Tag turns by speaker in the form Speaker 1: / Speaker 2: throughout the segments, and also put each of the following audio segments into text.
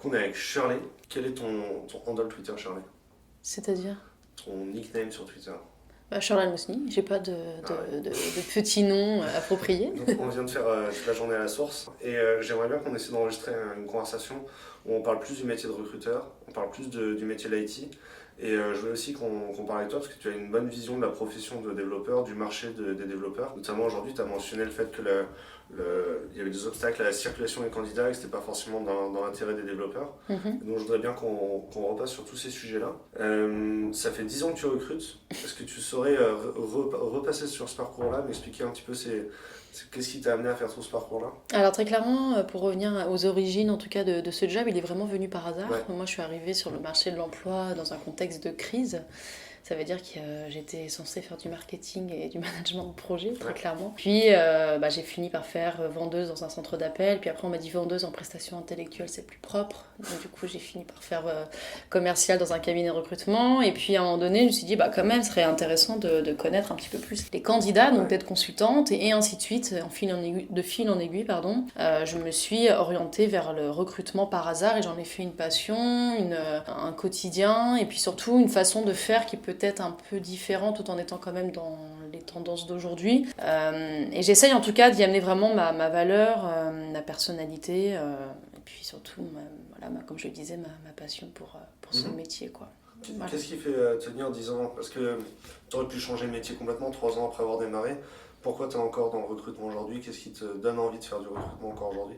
Speaker 1: coup, on est avec Shirley. Quel est ton handle Twitter, Shirley?
Speaker 2: C'est-à-dire
Speaker 1: Ton nickname sur Twitter?
Speaker 2: Charlotte Mousni, j'ai pas
Speaker 1: Ah ouais.
Speaker 2: de petit nom approprié.
Speaker 1: Donc, on vient de faire toute la journée à la source. Et j'aimerais bien qu'on essaie d'enregistrer une conversation où on parle plus du métier de recruteur, on parle plus du métier de l'IT. Et je voulais aussi qu'on parle avec toi parce que tu as une bonne vision de la profession de développeur, du marché des développeurs. Notamment aujourd'hui, tu as mentionné le fait que il y avait des obstacles à la circulation des candidats et que ce n'était pas forcément dans l'intérêt des développeurs.
Speaker 2: Mhm.
Speaker 1: Donc je voudrais bien qu'on repasse sur tous ces sujets-là. Ça fait 10 ans que tu recrutes. Est-ce que tu saurais repasser sur ce parcours-là, m'expliquer un petit peu qu'est-ce qui t'a amené à faire tout ce parcours-là?
Speaker 2: Alors très clairement, pour revenir aux origines en tout cas de ce job, il est vraiment venu par hasard.
Speaker 1: Ouais.
Speaker 2: Moi je suis arrivée sur le marché de l'emploi dans un contexte de crise. Ça veut dire que j'étais censée faire du marketing et du management de projet, très
Speaker 1: Ouais.
Speaker 2: clairement. Puis j'ai fini par faire vendeuse dans un centre d'appel. Puis après, on m'a dit vendeuse en prestations intellectuelles, c'est plus propre. Donc du coup, j'ai fini par faire commercial dans un cabinet de recrutement. Et puis à un moment donné, je me suis dit, quand même, ce serait intéressant de connaître un petit peu plus les candidats, donc
Speaker 1: Ouais.
Speaker 2: d'être consultante et ainsi de suite, de fil en aiguille, pardon. Je me suis orientée vers le recrutement par hasard et j'en ai fait une passion, un quotidien et puis surtout une façon de faire qui peut être un peu différent tout en étant quand même dans les tendances d'aujourd'hui. Et j'essaye en tout cas d'y amener vraiment ma valeur, ma personnalité et puis surtout, comme je le disais, ma passion pour ce métier, quoi. Voilà.
Speaker 1: Qu'est-ce qui fait tenir 10 ans? Parce que tu aurais pu changer de métier complètement 3 ans après avoir démarré. Pourquoi tu es encore dans le recrutement aujourd'hui? Qu'est-ce qui te donne envie de faire du recrutement encore aujourd'hui?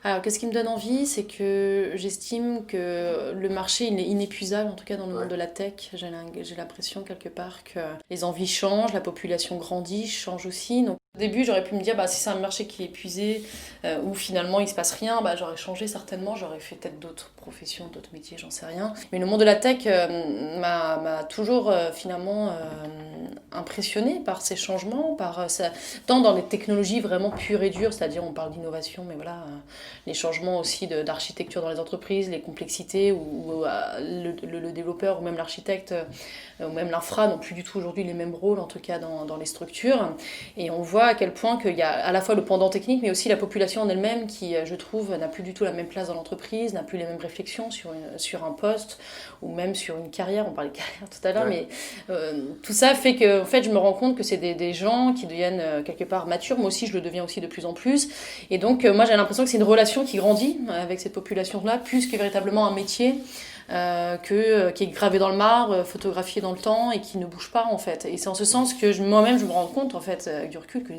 Speaker 2: Alors, qu'est-ce qui me donne envie, c'est que j'estime que le marché il est inépuisable, en tout cas dans le
Speaker 1: Ouais.
Speaker 2: monde de la tech. J'ai l'impression quelque part que les envies changent, la population grandit, change aussi. Donc, au début, j'aurais pu me dire, si c'est un marché qui est épuisé, où finalement il se passe rien, j'aurais changé certainement, j'aurais fait peut-être d'autres professions, d'autres métiers, j'en sais rien. Mais le monde de la tech m'a toujours finalement impressionné par ces changements, tant dans les technologies vraiment pures et dures, c'est-à-dire on parle d'innovation, mais voilà, les changements aussi d'architecture dans les entreprises, les complexités, où le développeur ou même l'architecte ou même l'infra n'ont plus du tout aujourd'hui les mêmes rôles, en tout cas dans les structures. Et on voit à quel point qu'il y a à la fois le pendant technique, mais aussi la population en elle-même qui, je trouve, n'a plus du tout la même place dans l'entreprise, n'a plus les mêmes réflexions sur un poste ou même sur une carrière. On parlait de carrière tout à l'heure,
Speaker 1: Ouais.
Speaker 2: mais tout ça fait que en fait, je me rends compte que c'est des gens qui deviennent quelque part matures. Moi aussi, je le deviens aussi de plus en plus. Et donc, moi, j'ai l'impression que c'est une relation qui grandit avec cette population-là, plus que véritablement un métier qui est gravé dans le marbre, photographié dans le temps et qui ne bouge pas, en fait. Et c'est en ce sens que moi-même, je me rends compte, en fait, avec du recul, que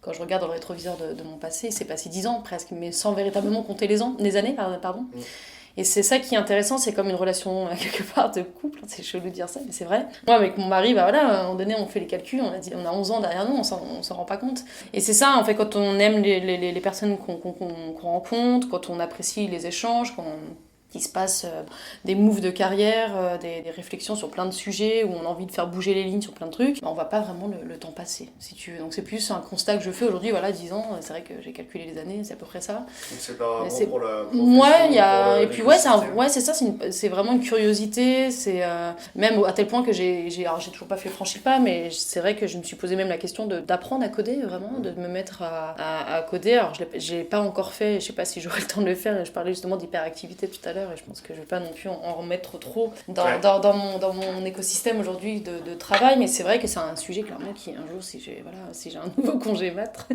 Speaker 2: quand je regarde dans le rétroviseur de mon passé, c'est passé 10 ans presque, mais sans véritablement compter les années, pardon.
Speaker 1: Mm.
Speaker 2: Et c'est ça qui est intéressant, c'est comme une relation quelque part de couple, c'est chelou de dire ça, mais c'est vrai. Moi avec mon mari, à un moment donné on fait les calculs, on a 11 ans derrière nous, on s'en rend pas compte. Et c'est ça en fait, quand on aime les personnes qu'on rencontre, quand on apprécie les échanges, quand il se passe des moves de carrière, des réflexions sur plein de sujets, où on a envie de faire bouger les lignes sur plein de trucs, on voit pas vraiment le temps passer, si tu veux. Donc c'est plus un constat que je fais aujourd'hui, 10 ans, c'est vrai que j'ai calculé les années, c'est à peu près ça.
Speaker 1: Donc c'est par rapport
Speaker 2: C'est-
Speaker 1: pour la profession,
Speaker 2: Ouais,
Speaker 1: pour
Speaker 2: et puis ouais,
Speaker 1: l'écosystème.
Speaker 2: c'est ça, c'est vraiment une curiosité, c'est même à tel point que alors j'ai toujours pas fait franchir le pas, mais c'est vrai que je me suis posé même la question d'apprendre à coder, vraiment, de me mettre à coder. Alors j'ai pas encore fait, je sais pas si j'aurai le temps de le faire, je parlais justement d'hyperactivité tout à l'heure, et je pense que je vais pas non plus en remettre trop
Speaker 1: Ouais.
Speaker 2: dans mon écosystème aujourd'hui de travail, mais c'est vrai que c'est un sujet clairement qui, un jour, si j'ai un nouveau congé mat,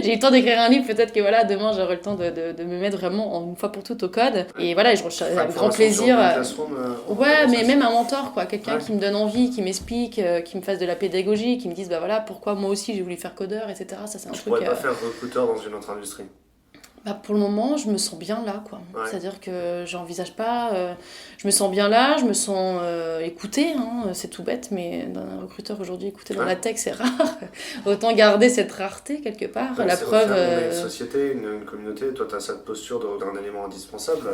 Speaker 2: j'ai eu le temps d'écrire un livre, peut-être que demain j'aurai le temps de me mettre vraiment une fois pour toutes au code. Et voilà, je recherche
Speaker 1: Faire une
Speaker 2: avec grand
Speaker 1: formation sur
Speaker 2: plaisir.
Speaker 1: Open Classroom,
Speaker 2: Ouais,
Speaker 1: comment
Speaker 2: mais
Speaker 1: ça
Speaker 2: même un mentor, quoi, quelqu'un
Speaker 1: Ouais.
Speaker 2: qui me donne envie, qui m'explique, qui me fasse de la pédagogie, qui me dise pourquoi moi aussi j'ai voulu faire codeur, etc. Ça c'est un
Speaker 1: Tu
Speaker 2: truc.
Speaker 1: pourrais pas faire recruteur dans une autre industrie.
Speaker 2: Pour le moment, je me sens bien là, quoi.
Speaker 1: Ouais.
Speaker 2: C'est-à-dire que j'envisage pas. Je me sens bien là, je me sens écoutée, hein, c'est tout bête, mais un recruteur aujourd'hui écouté dans
Speaker 1: Ouais.
Speaker 2: la tech, c'est rare. Autant garder cette rareté quelque part.
Speaker 1: Ouais,
Speaker 2: La
Speaker 1: c'est
Speaker 2: preuve.
Speaker 1: au final, on est une société, une communauté. Toi, tu as cette posture d'un élément indispensable.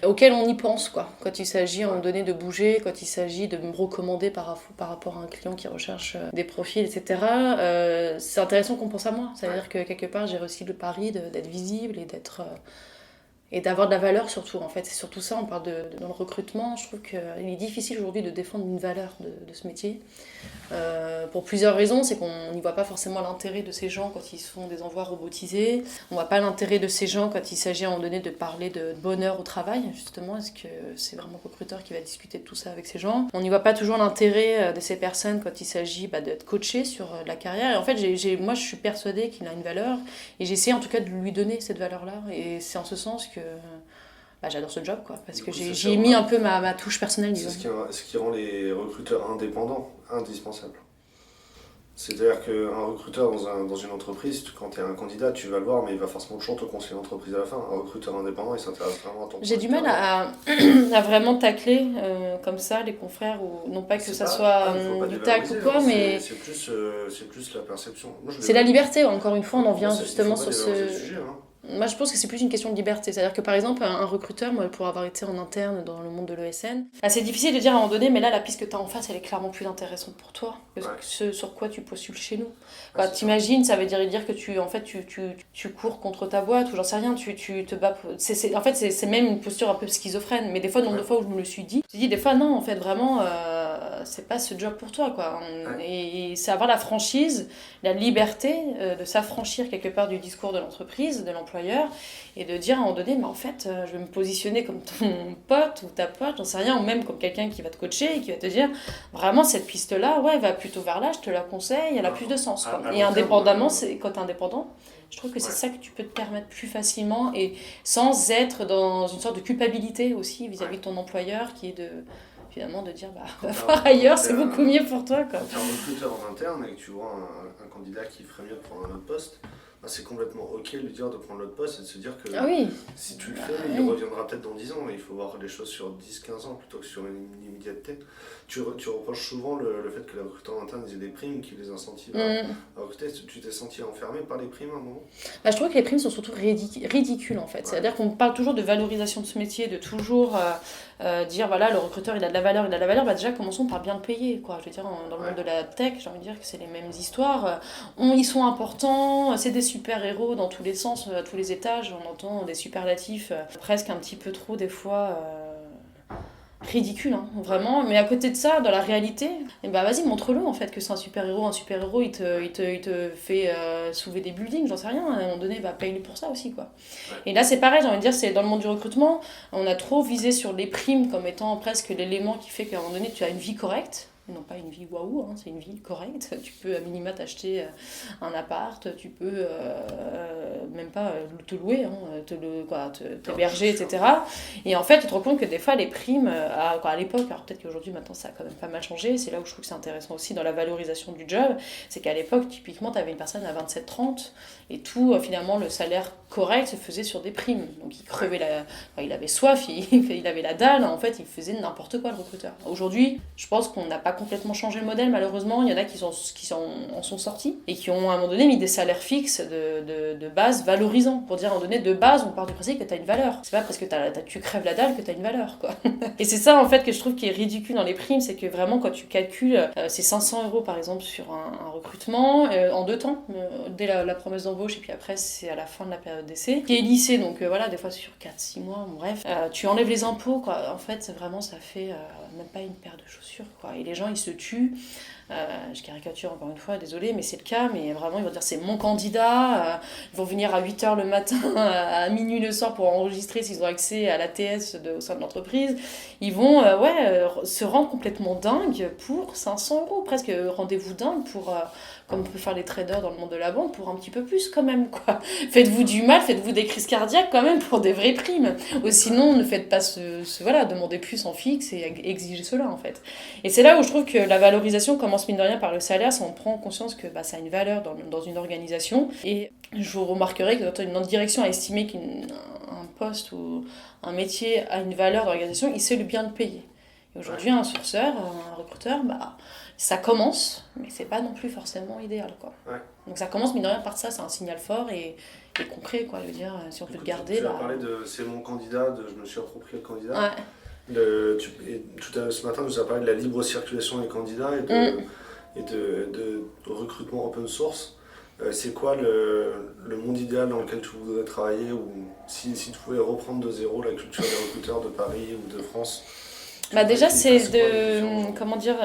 Speaker 2: Auquel on y pense, quoi. Quand il s'agit à un moment donné de bouger, quand il s'agit de me recommander par rapport à un client qui recherche des profils, etc. C'est intéressant qu'on pense à moi. C'est-à-dire que quelque part, j'ai réussi le pari d'être visible et d'être et d'avoir de la valeur surtout en fait. C'est surtout ça, on parle dans le recrutement, je trouve qu'il est difficile aujourd'hui de défendre une valeur de ce métier. Pour plusieurs raisons, c'est qu'on n'y voit pas forcément l'intérêt de ces gens quand ils se font des envois robotisés, on voit pas l'intérêt de ces gens quand il s'agit à un moment donné de parler de bonheur au travail, justement, est-ce que c'est vraiment le recruteur qui va discuter de tout ça avec ces gens. On n'y voit pas toujours l'intérêt de ces personnes quand il s'agit d'être coaché sur la carrière, et en fait moi je suis persuadée qu'il a une valeur, et j'essaie en tout cas de lui donner cette valeur-là, et c'est en ce sens que j'adore ce job, quoi, parce que j'ai mis un peu ma touche personnelle, disons.
Speaker 1: C'est ce qui rend les recruteurs indépendants indispensables. C'est-à-dire qu'un recruteur dans une entreprise, quand tu es un candidat, tu vas le voir, mais il va forcément toujours te conseiller l'entreprise à la fin. Un recruteur indépendant, il s'intéresse vraiment à ton
Speaker 2: J'ai du mal à vraiment tacler comme ça les confrères, ou non pas que ça soit du tact ou quoi, mais
Speaker 1: c'est plus la perception.
Speaker 2: C'est la liberté, encore une fois, on en vient justement sur
Speaker 1: ce sujet.
Speaker 2: Moi, je pense que c'est plus une question de liberté. C'est-à-dire que, par exemple, un recruteur, moi, pour avoir été en interne dans le monde de l'ESN, c'est difficile de dire à un moment donné, mais là, la piste que tu as en face, elle est clairement plus intéressante pour toi que ce sur quoi tu postules chez nous. T'imagines, ça veut dire que tu cours contre ta boîte, ou j'en sais rien, tu te bats. En fait, c'est même une posture un peu schizophrène. Mais des fois, nombre de fois où je me le suis dit, je me dis des fois, non, en fait, vraiment, c'est pas ce job pour toi, quoi. Et c'est avoir la franchise, la liberté de s'affranchir quelque part du discours de l'entreprise, de l'employeur, et de dire à un moment donné, mais en fait, je vais me positionner comme ton pote ou ta pote, j'en sais rien, ou même comme quelqu'un qui va te coacher et qui va te dire, vraiment, cette piste-là, va plutôt vers là, je te la conseille, elle a plus de sens, quoi. Et indépendamment, quand t'es indépendant, je trouve que c'est ça que tu peux te permettre plus facilement, et sans être dans une sorte de culpabilité aussi vis-à-vis de ton employeur, qui est finalement de dire, va voir ailleurs, c'est beaucoup mieux pour toi, quoi.
Speaker 1: Quand tu es un recruteur en interne et que tu vois un candidat qui ferait mieux pour un autre poste, c'est complètement ok de lui dire de prendre l'autre poste et de se dire que si tu le fais, il reviendra peut-être dans 10 ans, mais il faut voir les choses sur 10-15 ans plutôt que sur une immédiateté. Tu reproches souvent le fait que les recruteurs internes aient des primes qui les incentivent à recruter. Tu t'es senti enfermé par les primes à un moment ?
Speaker 2: Je trouve que les primes sont surtout ridicules en fait. C'est-à-dire qu'on parle toujours de valorisation de ce métier, de toujours dire voilà, le recruteur il a de la valeur, déjà commençons par bien le payer, quoi. Je veux dire, dans le monde de la tech, j'ai envie de dire que c'est les mêmes histoires. Ils sont importants, c'est des super-héros dans tous les sens, à tous les étages, on entend des superlatifs presque un petit peu trop des fois ridicule, hein, vraiment. Mais à côté de ça, dans la réalité, vas-y, montre-le en fait que c'est un super-héros. Un super-héros, il te fait soulever des buildings, j'en sais rien. À un moment donné, paye-le pour ça aussi, quoi. Et là, c'est pareil, j'ai envie de dire, c'est dans le monde du recrutement, on a trop visé sur les primes comme étant presque l'élément qui fait qu'à un moment donné, tu as une vie correcte. Non pas une vie waouh, hein, c'est une vie correcte. Tu peux à minima t'acheter un appart, tu peux même pas te louer, hein, t'héberger, etc. Et en fait, tu te rends compte que des fois, les primes, à l'époque, alors peut-être qu'aujourd'hui, maintenant, ça a quand même pas mal changé, c'est là où je trouve que c'est intéressant aussi dans la valorisation du job, c'est qu'à l'époque, typiquement, tu avais une personne à 27-30, et tout, finalement, le salaire correct se faisait sur des primes. Donc il crevait il avait soif, il avait la dalle, en fait, il faisait n'importe quoi, le recruteur. Aujourd'hui, je pense qu'on n'a pas complètement changé le modèle, malheureusement. Il y en a qui en sont sortis et qui ont à un moment donné mis des salaires fixes de base valorisants. Pour dire à un moment donné, de base, on part du principe que tu as une valeur. C'est pas parce que tu crèves la dalle que tu as une valeur, quoi. Et c'est ça, en fait, que je trouve qui est ridicule dans les primes, c'est que vraiment, quand tu calcules ces 500 € par exemple sur un recrutement, en 2 temps, dès la promesse d'embauche et puis après, c'est à la fin de la période d'essai, qui est lissé, donc voilà, des fois sur 4-6 mois, bref. Tu enlèves les impôts, quoi. En fait, vraiment, ça fait même pas une paire de chaussures, quoi. Et les gens, ils se tuent. Je caricature encore une fois, désolé, mais c'est le cas, mais vraiment ils vont dire c'est mon candidat, ils vont venir à 8h le matin, à minuit le soir pour enregistrer s'ils ont accès à l'ATS au sein de l'entreprise. Ils vont se rendre complètement dingues pour 500 €, presque rendez-vous dingue pour, comme on peut faire les traders dans le monde de la banque, pour un petit peu plus quand même, quoi. Faites-vous du mal, faites-vous des crises cardiaques quand même pour des vraies primes. Ou sinon, ne faites pas demandez plus en fixe et exigez cela en fait. Et c'est là où je trouve que la valorisation commence mine de rien par le salaire, ça on prend conscience que ça a une valeur dans une organisation. Et je vous remarquerai que quand une direction a estimé qu'un poste ou un métier a une valeur d'organisation, il sait bien le payer. Et aujourd'hui, un sourceur, un recruteur, ça commence, mais c'est pas non plus forcément idéal, quoi. Ouais. Donc ça commence mine de rien par ça, c'est un signal fort et concret, quoi. Je veux dire, si on peut te garder.
Speaker 1: Tu as parlé de c'est mon candidat, je me suis approprié le candidat. Ouais. Ce matin, tu nous as parlé de la libre circulation des candidats et de recrutement open source. C'est quoi le monde idéal dans lequel tu voudrais travailler, ou si tu pouvais reprendre de zéro la culture des recruteurs de Paris ou de France?
Speaker 2: Bah déjà, c'est
Speaker 1: C'est quoi les différents
Speaker 2: de... Comment dire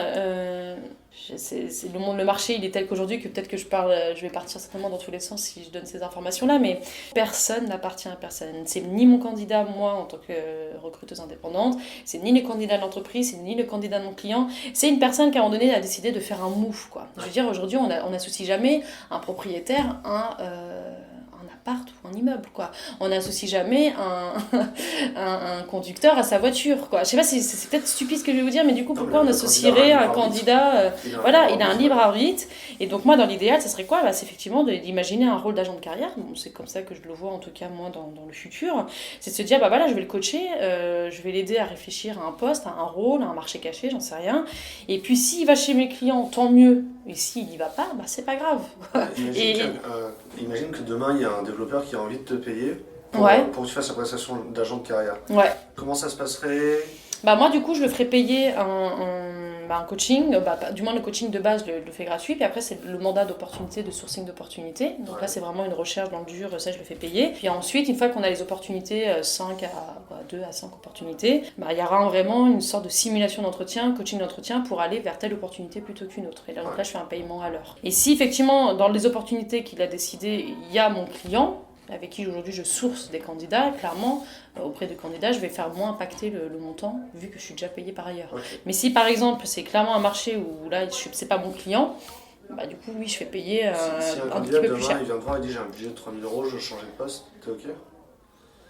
Speaker 2: le marché, il est tel qu'aujourd'hui que peut-être que je vais partir certainement dans tous les sens si je donne ces informations-là, mais personne n'appartient à personne. C'est ni mon candidat, moi, en tant que recruteuse indépendante, c'est ni le candidat de l'entreprise, c'est ni le candidat de mon client. C'est une personne qui, à un moment donné, a décidé de faire un move, quoi. Je veux dire, aujourd'hui, on n'associe jamais un propriétaire à un appart ou un immeuble, quoi. On n'associe jamais un conducteur à sa voiture, quoi. Je sais pas si c'est peut-être stupide ce que je vais vous dire, mais du coup, pourquoi on associerait un candidat voilà, il a un libre arbitre. Et donc moi, dans l'idéal, ça serait quoi? C'est effectivement d'imaginer un rôle d'agent de carrière. Bon, c'est comme ça que je le vois, en tout cas, moi, dans le futur. C'est de se dire, bah voilà, je vais le coacher, je vais l'aider à réfléchir à un poste, à un rôle, à un marché caché, j'en sais rien. Et puis, s'il va chez mes clients, tant mieux. Et s'il n'y va pas, bah c'est pas grave.
Speaker 1: Imagine que demain, il y a un développeur qui a envie de te payer pour que tu fasses la prestation d'agent de carrière.
Speaker 2: Ouais.
Speaker 1: Comment ça se passerait?
Speaker 2: Bah moi, du coup, je le ferai payer un coaching, du moins le coaching de base, je le fais gratuit, puis après c'est le mandat d'opportunité, de sourcing d'opportunité. Donc là, c'est vraiment une recherche dans le dur, ça je le fais payer. Puis ensuite, une fois qu'on a les opportunités, 2 à 5 opportunités, il y aura vraiment une sorte de simulation d'entretien, coaching d'entretien pour aller vers telle opportunité plutôt qu'une autre. Et là, donc là, je fais un paiement à l'heure. Et si effectivement, dans les opportunités qu'il a décidé, il y a mon client, avec qui aujourd'hui je source des candidats, clairement, auprès de candidats, je vais faire moins impacter le montant, vu que je suis déjà payée par ailleurs.
Speaker 1: Okay.
Speaker 2: Mais si par exemple, c'est clairement un marché où là, c'est pas mon client, bah du coup, oui, je fais payer
Speaker 1: si un
Speaker 2: petit peu plus cher.
Speaker 1: Il vient te voir et dit j'ai un budget de 3 000 €, je veux changer de poste, t'es ok?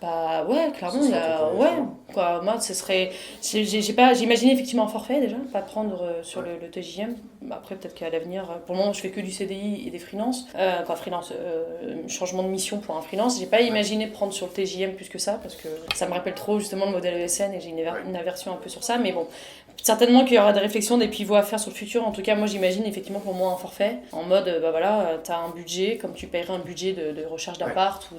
Speaker 2: Bah ouais, clairement, ouais, quoi, moi, ce serait... J'ai imaginé effectivement un forfait déjà, pas prendre sur le TJM. Après, peut-être qu'à l'avenir, pour le moment, je fais que du CDI et des freelances. Changement de mission pour un freelance. J'ai pas imaginé prendre sur le TJM plus que ça, parce que ça me rappelle trop justement le modèle ESN et j'ai une aversion un peu sur ça. Mais bon, certainement qu'il y aura des réflexions, des pivots à faire sur le futur. En tout cas, moi, j'imagine effectivement pour moi un forfait, en mode, bah voilà, t'as un budget, comme tu paierais un budget de recherche d'appart ou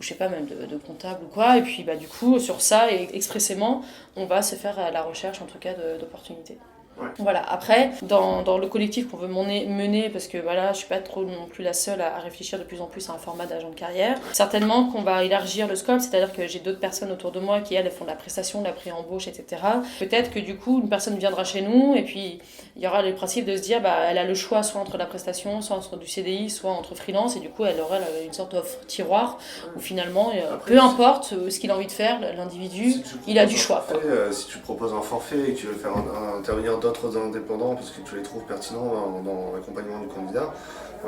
Speaker 2: je sais pas, même de comptable ou quoi, et puis bah du coup sur ça et expressément on va se faire la recherche en tout cas d'opportunités.
Speaker 1: Ouais.
Speaker 2: Voilà, après dans le collectif qu'on veut mener, parce que voilà, je suis pas trop non plus la seule à réfléchir de plus en plus à un format d'agent de carrière, certainement qu'on va élargir le scope, c'est-à-dire que j'ai d'autres personnes autour de moi qui elles font de la prestation, de la pré-embauche, etc. Peut-être que du coup une personne viendra chez nous et puis il y aura le principe de se dire bah elle a le choix soit entre la prestation, soit entre du CDI, soit entre freelance, et du coup elle aura une sorte d'offre tiroir où finalement après, peu importe ce qu'il a envie de faire, l'individu, il a du choix.
Speaker 1: Si tu proposes un forfait et que tu veux faire intervenir d'autres indépendants parce que tu les trouves pertinents dans l'accompagnement du candidat,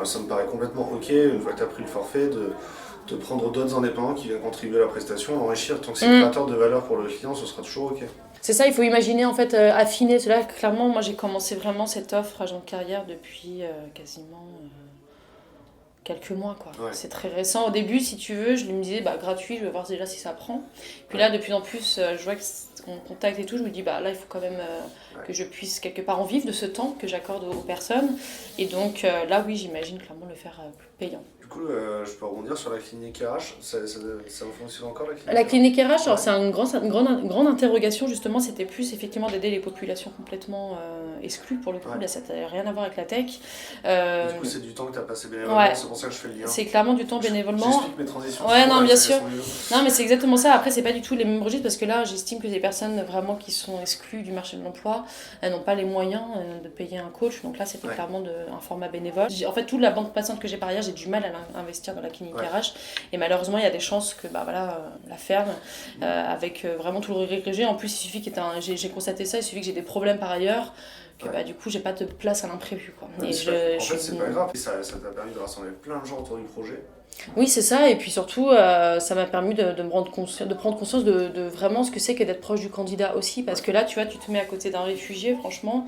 Speaker 1: ça me paraît complètement ok, une fois que tu as pris le forfait, de prendre d'autres indépendants qui viennent contribuer à la prestation, l'enrichir. Tant que c'est créateur de valeur pour le client, ce sera toujours ok.
Speaker 2: C'est ça, il faut imaginer, en fait, affiner cela. Clairement, moi j'ai commencé vraiment cette offre agent de carrière depuis quasiment quelques mois, quoi. Ouais. C'est très récent. Au début, si tu veux, je me disais bah gratuit, je vais voir déjà si ça prend. Puis là, de plus en plus, je vois qu'on me contacte et tout, je me dis bah là, il faut quand même que je puisse quelque part en vivre de ce temps que j'accorde aux personnes. Et donc là, oui, j'imagine clairement le faire plus payant.
Speaker 1: Du coup, je peux rebondir sur la clinique RH. Ça fonctionne encore la clinique RH?
Speaker 2: La clinique RH, alors, c'est une grande interrogation, justement. C'était plus effectivement d'aider les populations complètement exclues pour le coup. Là, ça n'a rien à voir avec la tech.
Speaker 1: Du coup, c'est du temps que tu as passé bénévolement, c'est pour ça que je fais le lien.
Speaker 2: C'est clairement du temps bénévolement.
Speaker 1: J'explique mes transitions.
Speaker 2: Ouais, non, bien sûr. Non, mais c'est exactement ça. Après, c'est pas du tout les mêmes registres parce que là, j'estime que les personnes vraiment qui sont exclues du marché de l'emploi, elles n'ont pas les moyens de payer un coach. Donc là, c'était clairement un format bénévole. En fait, toute la bande passante que j'ai par ailleurs, j'ai du mal à investir dans la clinique RH. Et malheureusement, il y a des chances que la ferme, avec vraiment tout le regret que j'ai. En plus, il suffit j'ai constaté ça, il suffit que j'ai des problèmes par ailleurs. Que du coup j'ai pas de place à l'imprévu, quoi.
Speaker 1: En fait c'est pas grave, ça t'a permis de rassembler plein de gens autour du projet.
Speaker 2: Oui, c'est ça, et puis surtout ça m'a permis de prendre conscience de vraiment ce que c'est que d'être proche du candidat aussi, parce que là tu vois, tu te mets à côté d'un réfugié franchement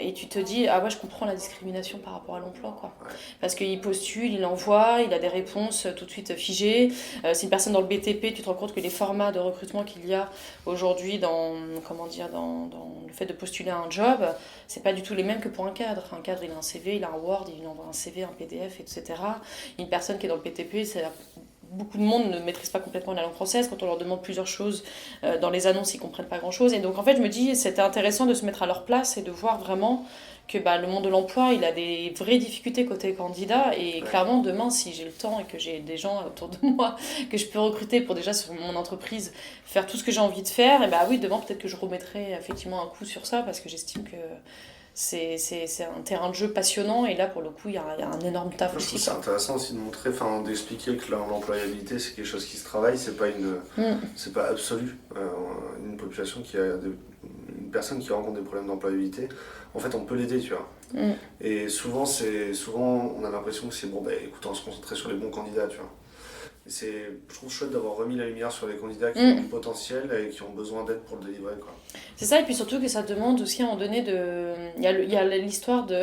Speaker 2: et tu te dis ah ouais, je comprends la discrimination par rapport à l'emploi, quoi. Parce qu'il postule, il envoie, il a des réponses tout de suite figées. C'est une personne dans le BTP, tu te rends compte que les formats de recrutement qu'il y a aujourd'hui dans le fait de postuler à un job, c'est pas du tout les mêmes que pour un cadre. Un cadre, il a un CV, il a un Word, il envoie un CV, un PDF, etc. Une personne qui est dans le BTP, c'est beaucoup de monde ne maîtrise pas complètement la langue française. Quand on leur demande plusieurs choses dans les annonces, ils comprennent pas grand-chose. Et donc en fait, je me dis, c'était intéressant de se mettre à leur place et de voir vraiment que le monde de l'emploi, il a des vraies difficultés côté candidat. Et clairement, demain, si j'ai le temps et que j'ai des gens autour de moi que je peux recruter pour déjà sur mon entreprise faire tout ce que j'ai envie de faire, et oui, demain, peut-être que je remettrai effectivement un coup sur ça parce que j'estime que c'est un terrain de jeu passionnant et là pour le coup il y a un énorme taf
Speaker 1: Je
Speaker 2: aussi.
Speaker 1: trouve c'est intéressant aussi de montrer, d'expliquer que l'employabilité c'est quelque chose qui se travaille, c'est pas c'est pas absolu. Une population une personne qui rencontre des problèmes d'employabilité, en fait on peut l'aider, tu vois. Et souvent on a l'impression que c'est bon, écoute, on va se concentrer sur les bons candidats, tu vois. Je trouve chouette d'avoir remis la lumière sur les candidats qui ont du potentiel et qui ont besoin d'aide pour le délivrer, quoi.
Speaker 2: C'est ça, et puis surtout que ça demande aussi à un moment donné de... Il y a l'histoire de...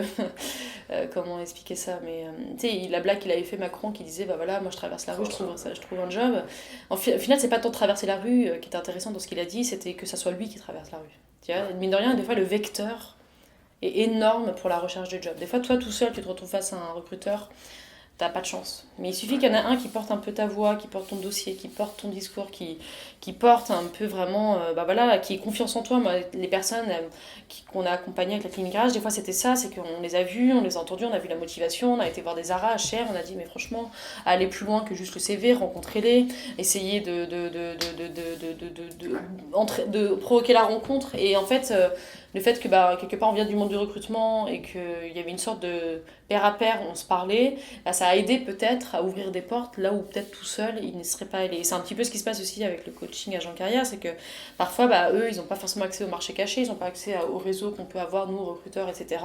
Speaker 2: comment expliquer ça, mais tu sais, la blague qu'il avait fait Macron qui disait voilà, moi je traverse la rue, je trouve un job. Au final, c'est pas tant de traverser la rue qui était intéressant dans ce qu'il a dit, c'était que ça soit lui qui traverse la rue. Tu vois, mine de rien, des fois le vecteur est énorme pour la recherche de job. Des fois, toi tout seul, tu te retrouves face à un recruteur, t'as pas de chance. Mais il suffit qu'il y en a un qui porte un peu ta voix, qui porte ton dossier, qui porte ton discours, qui porte un peu vraiment, qui ait confiance en toi. Moi, les personnes qu'on a accompagnées avec la clinique Garage, des fois c'était ça, c'est qu'on les a vues, on les a entendues, on a vu la motivation, on a été voir des Zara, HR, on a dit mais franchement, aller plus loin que juste le CV, rencontrez-les, essayer de provoquer la rencontre. Et en fait, le fait que quelque part on vient du monde du recrutement et qu'il y avait une sorte de pair à pair, on se parlait, ça a aidé peut-être à ouvrir des portes là où peut-être tout seul il ne serait pas allé. Et c'est un petit peu ce qui se passe aussi avec le coaching agent carrière, c'est que parfois eux ils n'ont pas forcément accès au marché caché, ils n'ont pas accès au réseau qu'on peut avoir nous recruteurs, etc.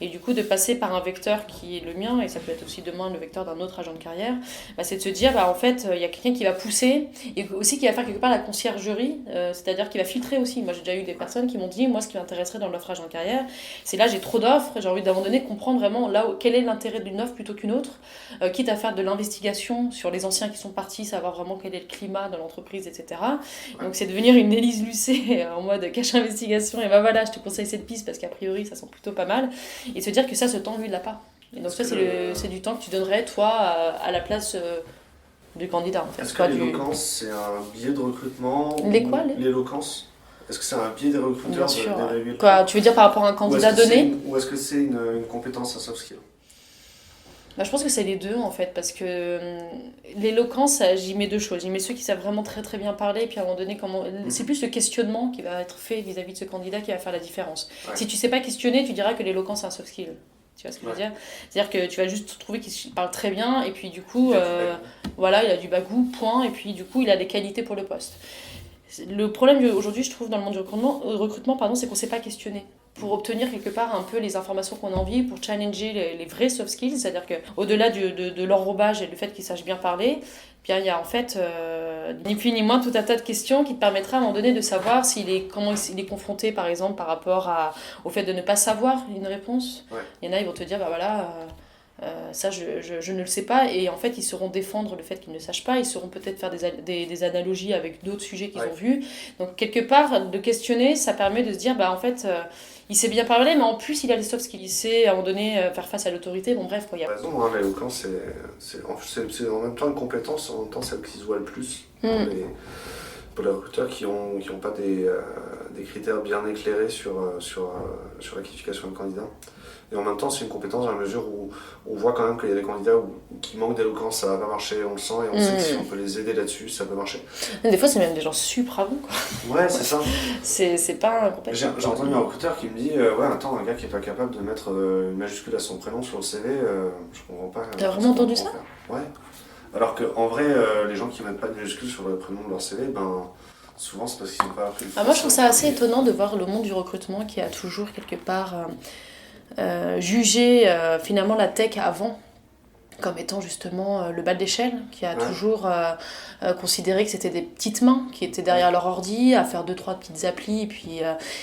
Speaker 2: Et du coup de passer par un vecteur qui est le mien, et ça peut être aussi demain le vecteur d'un autre agent de carrière, c'est de se dire en fait il y a quelqu'un qui va pousser et aussi qui va faire quelque part la conciergerie, c'est-à-dire qui va filtrer aussi. Moi j'ai déjà eu des personnes qui m'ont dit moi ce qui m'intéresserait dans l'offre agent de carrière, c'est là j'ai trop d'offres, j'ai envie d'abandonner, comprendre vraiment quel est l'intérêt d'une offre plutôt qu'une autre, quitte à faire de l'investigation sur les anciens qui sont partis, savoir vraiment quel est le climat dans l'entreprise, etc. Donc c'est devenir une Élise Lucet en mode cache investigation, et voilà, je te conseille cette piste parce qu'a priori ça sent plutôt pas mal, et se dire que ça, ce temps lui il l'a pas. Et donc ça c'est du temps que tu donnerais toi à la place du candidat en fait.
Speaker 1: Est-ce que l'éloquence c'est un biais de recrutement? L'éloquence, est-ce que c'est un biais des recruteurs? Bien
Speaker 2: sûr. Quoi, tu veux dire par rapport à un candidat donné?
Speaker 1: Ou est-ce que c'est une compétence, un soft skill?
Speaker 2: Je pense que c'est les deux en fait, parce que l'éloquence, j'y mets deux choses. J'y mets ceux qui savent vraiment très très bien parler, et puis à un moment donné, c'est plus le questionnement qui va être fait vis-à-vis de ce candidat qui va faire la différence. Ouais. Si tu sais pas questionner, tu diras que l'éloquence c'est un soft skill. Tu vois ce que je veux dire? C'est-à-dire que tu vas juste trouver qu'il parle très bien, et puis du coup, il a du bagou, point, et puis du coup, il a des qualités pour le poste. Le problème aujourd'hui, je trouve, dans le monde du recrutement, c'est qu'on ne sait pas questionner pour obtenir quelque part un peu les informations qu'on a envie, pour challenger les vrais soft skills, c'est-à-dire qu'au-delà de l'enrobage et du fait qu'ils sachent bien parler, bien, il y a en fait ni plus ni moins tout un tas de questions qui te permettra à un moment donné de savoir comment il est confronté, par exemple, par rapport au fait de ne pas savoir une réponse. Ouais. Il y en a, ils vont te dire, ça je ne le sais pas, et en fait ils sauront défendre le fait qu'ils ne sachent pas, ils sauront peut-être faire des analogies avec d'autres sujets qu'ils ont vus. Donc quelque part de questionner, ça permet de se dire en fait il sait bien parler, mais en plus il a les soft skills, il sait à un moment donné faire face à l'autorité. Bon bref quoi, il y a
Speaker 1: raison, l'éloquence c'est en même temps une compétence, en même temps celle qui se voit le plus pour les recruteurs qui ont pas des critères bien éclairés sur la qualification d'un candidat. Et en même temps, c'est une compétence dans la mesure où on voit quand même qu'il y a des candidats qui manquent d'éloquence, ça va pas marcher, on le sent, et on sait que si on peut les aider là-dessus, ça peut marcher.
Speaker 2: Des fois, c'est même des gens super bons, quoi.
Speaker 1: Ouais, c'est ça.
Speaker 2: C'est pas un compétent.
Speaker 1: J'ai entendu un recruteur qui me dit attends, un gars qui est pas capable de mettre une majuscule à son prénom sur le CV, je comprends pas.
Speaker 2: T'as vraiment entendu ça?
Speaker 1: Ouais. Alors qu'en vrai, les gens qui mettent pas de majuscule sur le prénom de leur CV, souvent c'est parce qu'ils n'ont pas appris le français.
Speaker 2: Moi, je trouve ça assez étonnant de voir le monde du recrutement qui a toujours quelque part jugé finalement la tech avant comme étant justement le bas de l'échelle, qui a toujours considéré que c'était des petites mains qui étaient derrière leur ordi à faire 2-3 petites applis, et puis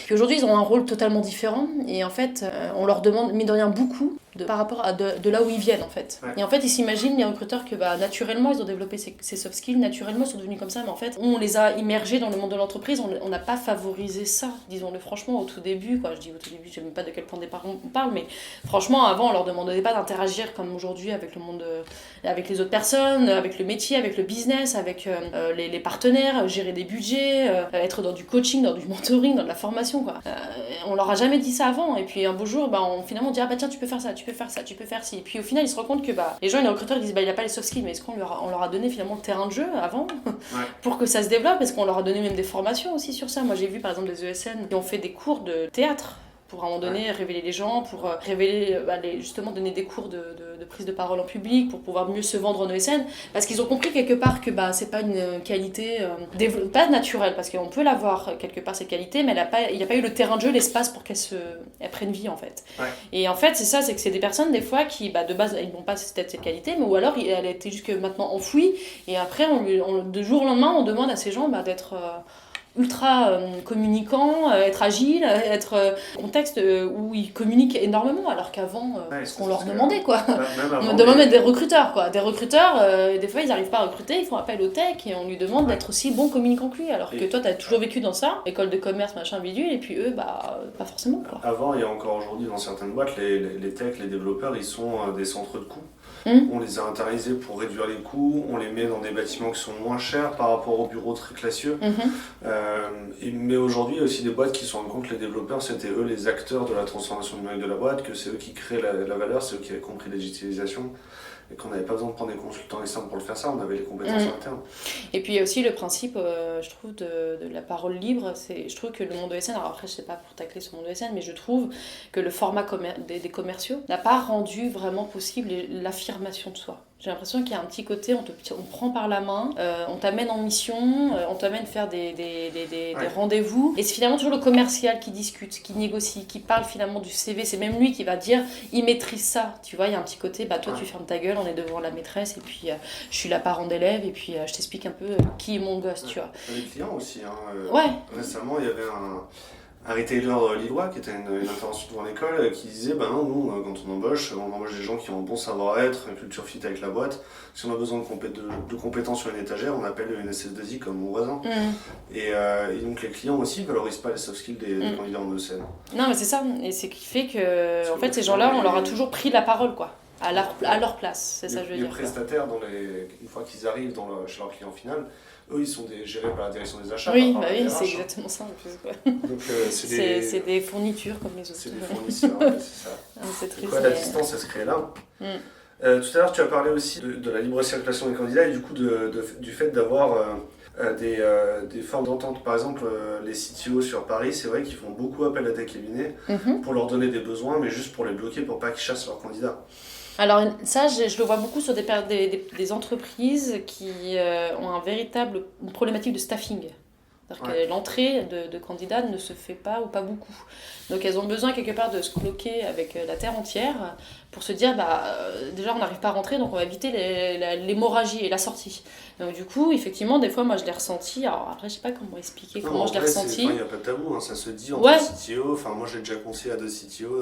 Speaker 2: aujourd'hui ils ont un rôle totalement différent, et en fait on leur demande mine de rien beaucoup par rapport à de là où ils viennent en fait.
Speaker 1: Ouais.
Speaker 2: Et en fait, ils s'imaginent, les recruteurs, que naturellement, ils ont développé ces soft skills, naturellement, ils sont devenus comme ça, mais en fait, on les a immergés dans le monde de l'entreprise, on n'a pas favorisé ça, disons-le franchement, au tout début, quoi. Je dis au tout début, je ne sais même pas de quel point de départ on parle, mais franchement, avant, on leur demandait pas d'interagir comme aujourd'hui avec le monde, avec les autres personnes, avec le métier, avec le business, avec les partenaires, gérer des budgets, être dans du coaching, dans du mentoring, dans de la formation, quoi. On leur a jamais dit ça avant, et puis un beau jour, finalement, on dit, ah bah tiens, tu peux faire ça, tu peux faire ça, tu peux faire ci. Et puis au final, ils se rendent compte que les gens, les recruteurs, ils disent, il a pas les soft skills, mais est-ce qu'on leur a donné finalement le terrain de jeu avant pour que ça se développe? Est-ce qu'on leur a donné même des formations aussi sur ça? Moi, j'ai vu par exemple des ESN qui ont fait des cours de théâtre pour à un moment donné révéler les gens, pour révéler, justement donner des cours de prise de parole en public, pour pouvoir mieux se vendre en ESN, parce qu'ils ont compris quelque part que c'est pas une qualité pas naturelle, parce qu'on peut l'avoir quelque part, cette qualité, mais il n'y a pas eu le terrain de jeu, l'espace pour qu'elle prenne vie en fait.
Speaker 1: Ouais.
Speaker 2: Et en fait, c'est que c'est des personnes des fois qui, de base, ils n'ont pas peut-être cette qualité, mais ou alors elle a été jusque maintenant enfouie, et après, de jour au lendemain, on demande à ces gens d'être ultra communicant, être agile, être contexte où ils communiquent énormément, alors qu'avant, ce qu'on leur demandait, quoi. On demande des recruteurs, quoi. Des recruteurs, des fois, ils n'arrivent pas à recruter, ils font appel au tech et on lui demande d'être aussi bon communicant que lui, alors que toi, tu as toujours vécu dans ça, école de commerce, machin, bidule, et puis eux, pas forcément, quoi.
Speaker 1: Avant, et encore aujourd'hui, dans certaines boîtes, les techs, les développeurs, ils sont des centres de coûts. On les a internalisés pour réduire les coûts, on les met dans des bâtiments qui sont moins chers par rapport aux bureaux très classieux. Mais aujourd'hui, il y a aussi des boîtes qui se rendent compte que les développeurs, c'était eux les acteurs de la transformation numérique de la boîte, que c'est eux qui créent la valeur, c'est eux qui avaient compris la digitalisation. Et qu'on n'avait pas besoin de prendre des consultants externes pour le faire ça, on avait les compétences internes. Et
Speaker 2: puis il y a aussi le principe, je trouve, de la parole libre. Je trouve que le monde ESN, alors après je sais pas pour tacler sur le monde ESN, mais je trouve que le format des commerciaux n'a pas rendu vraiment possible l'affirmation de soi. J'ai l'impression qu'il y a un petit côté, on prend par la main, on t'amène en mission, on t'amène faire des rendez-vous. Et c'est finalement toujours le commercial qui discute, qui négocie, qui parle finalement du CV. C'est même lui qui va dire, il maîtrise ça. Tu vois, il y a un petit côté, toi tu fermes ta gueule, on est devant la maîtresse, et puis je suis la parent d'élève, et puis je t'explique un peu qui est mon gosse, tu vois.
Speaker 1: Les clients aussi. Récemment, il y avait un retailer lillois qui était une intervention devant l'école qui disait non, nous, quand on embauche des gens qui ont un bon savoir-être, une culture fit avec la boîte. Si on a besoin de compétences sur une étagère, on appelle une SS2I comme mon voisin. Et donc les clients aussi ne valorisent pas les soft skills des candidats en ESN.
Speaker 2: Non, mais c'est ça, et c'est ce qui fait que en fait, ces gens-là, on leur a toujours pris la parole, quoi. À leur place, c'est ça que je veux dire.
Speaker 1: Les prestataires, une fois qu'ils arrivent chez leur client final, eux ils sont gérés par la direction des achats.
Speaker 2: Oui, c'est exactement ça en plus. Quoi.
Speaker 1: Donc,
Speaker 2: c'est des fournitures comme les autres.
Speaker 1: C'est des fournisseurs, c'est ça.
Speaker 2: C'est triste.
Speaker 1: La distance elle se crée là. Tout à l'heure tu as parlé aussi de la libre circulation des candidats et du coup du fait d'avoir des formes d'entente. Par exemple, les CTO sur Paris, c'est vrai qu'ils font beaucoup appel à des cabinets pour leur donner des besoins, mais juste pour les bloquer, pour pas qu'ils chassent leurs candidats.
Speaker 2: Alors ça, je le vois beaucoup sur des entreprises qui ont une problématique de staffing. C'est-à-dire que l'entrée de candidats ne se fait pas ou pas beaucoup. Donc elles ont besoin quelque part de se bloquer avec la terre entière pour se dire, déjà on n'arrive pas à rentrer, donc on va éviter l'hémorragie et la sortie. Donc du coup, effectivement, des fois, moi je l'ai ressenti. Alors après, je sais pas comment expliquer comment je l'ai ressenti.
Speaker 1: Il n'y a pas de tabou, ça se dit entre CTO. Enfin, moi j'ai déjà conseillé à des CTO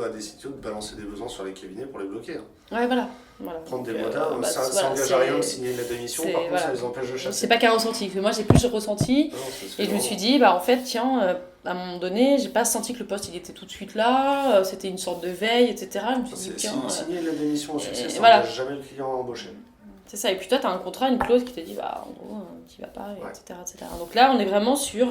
Speaker 1: de balancer des besoins sur les cabinets pour les bloquer.
Speaker 2: Ouais, voilà.
Speaker 1: Prendre des motards, ça n'engage à rien de signer une lettre d'émission, par contre ça les empêche de chasser.
Speaker 2: C'est pas qu'un ressenti, moi j'ai plus ressenti, et je me suis dit, en fait, tiens, à un moment donné, j'ai pas senti que le poste il était tout de suite là, c'était une sorte de veille, etc. Je me suis dit, tiens.
Speaker 1: Signer une lettre d'émission au succès, ça n'engage jamais le client à embaucher.
Speaker 2: C'est ça, et puis toi, tu as un contrat, une clause qui te dit, en gros, tu vas pas, etc., etc. Donc là, on est vraiment sur.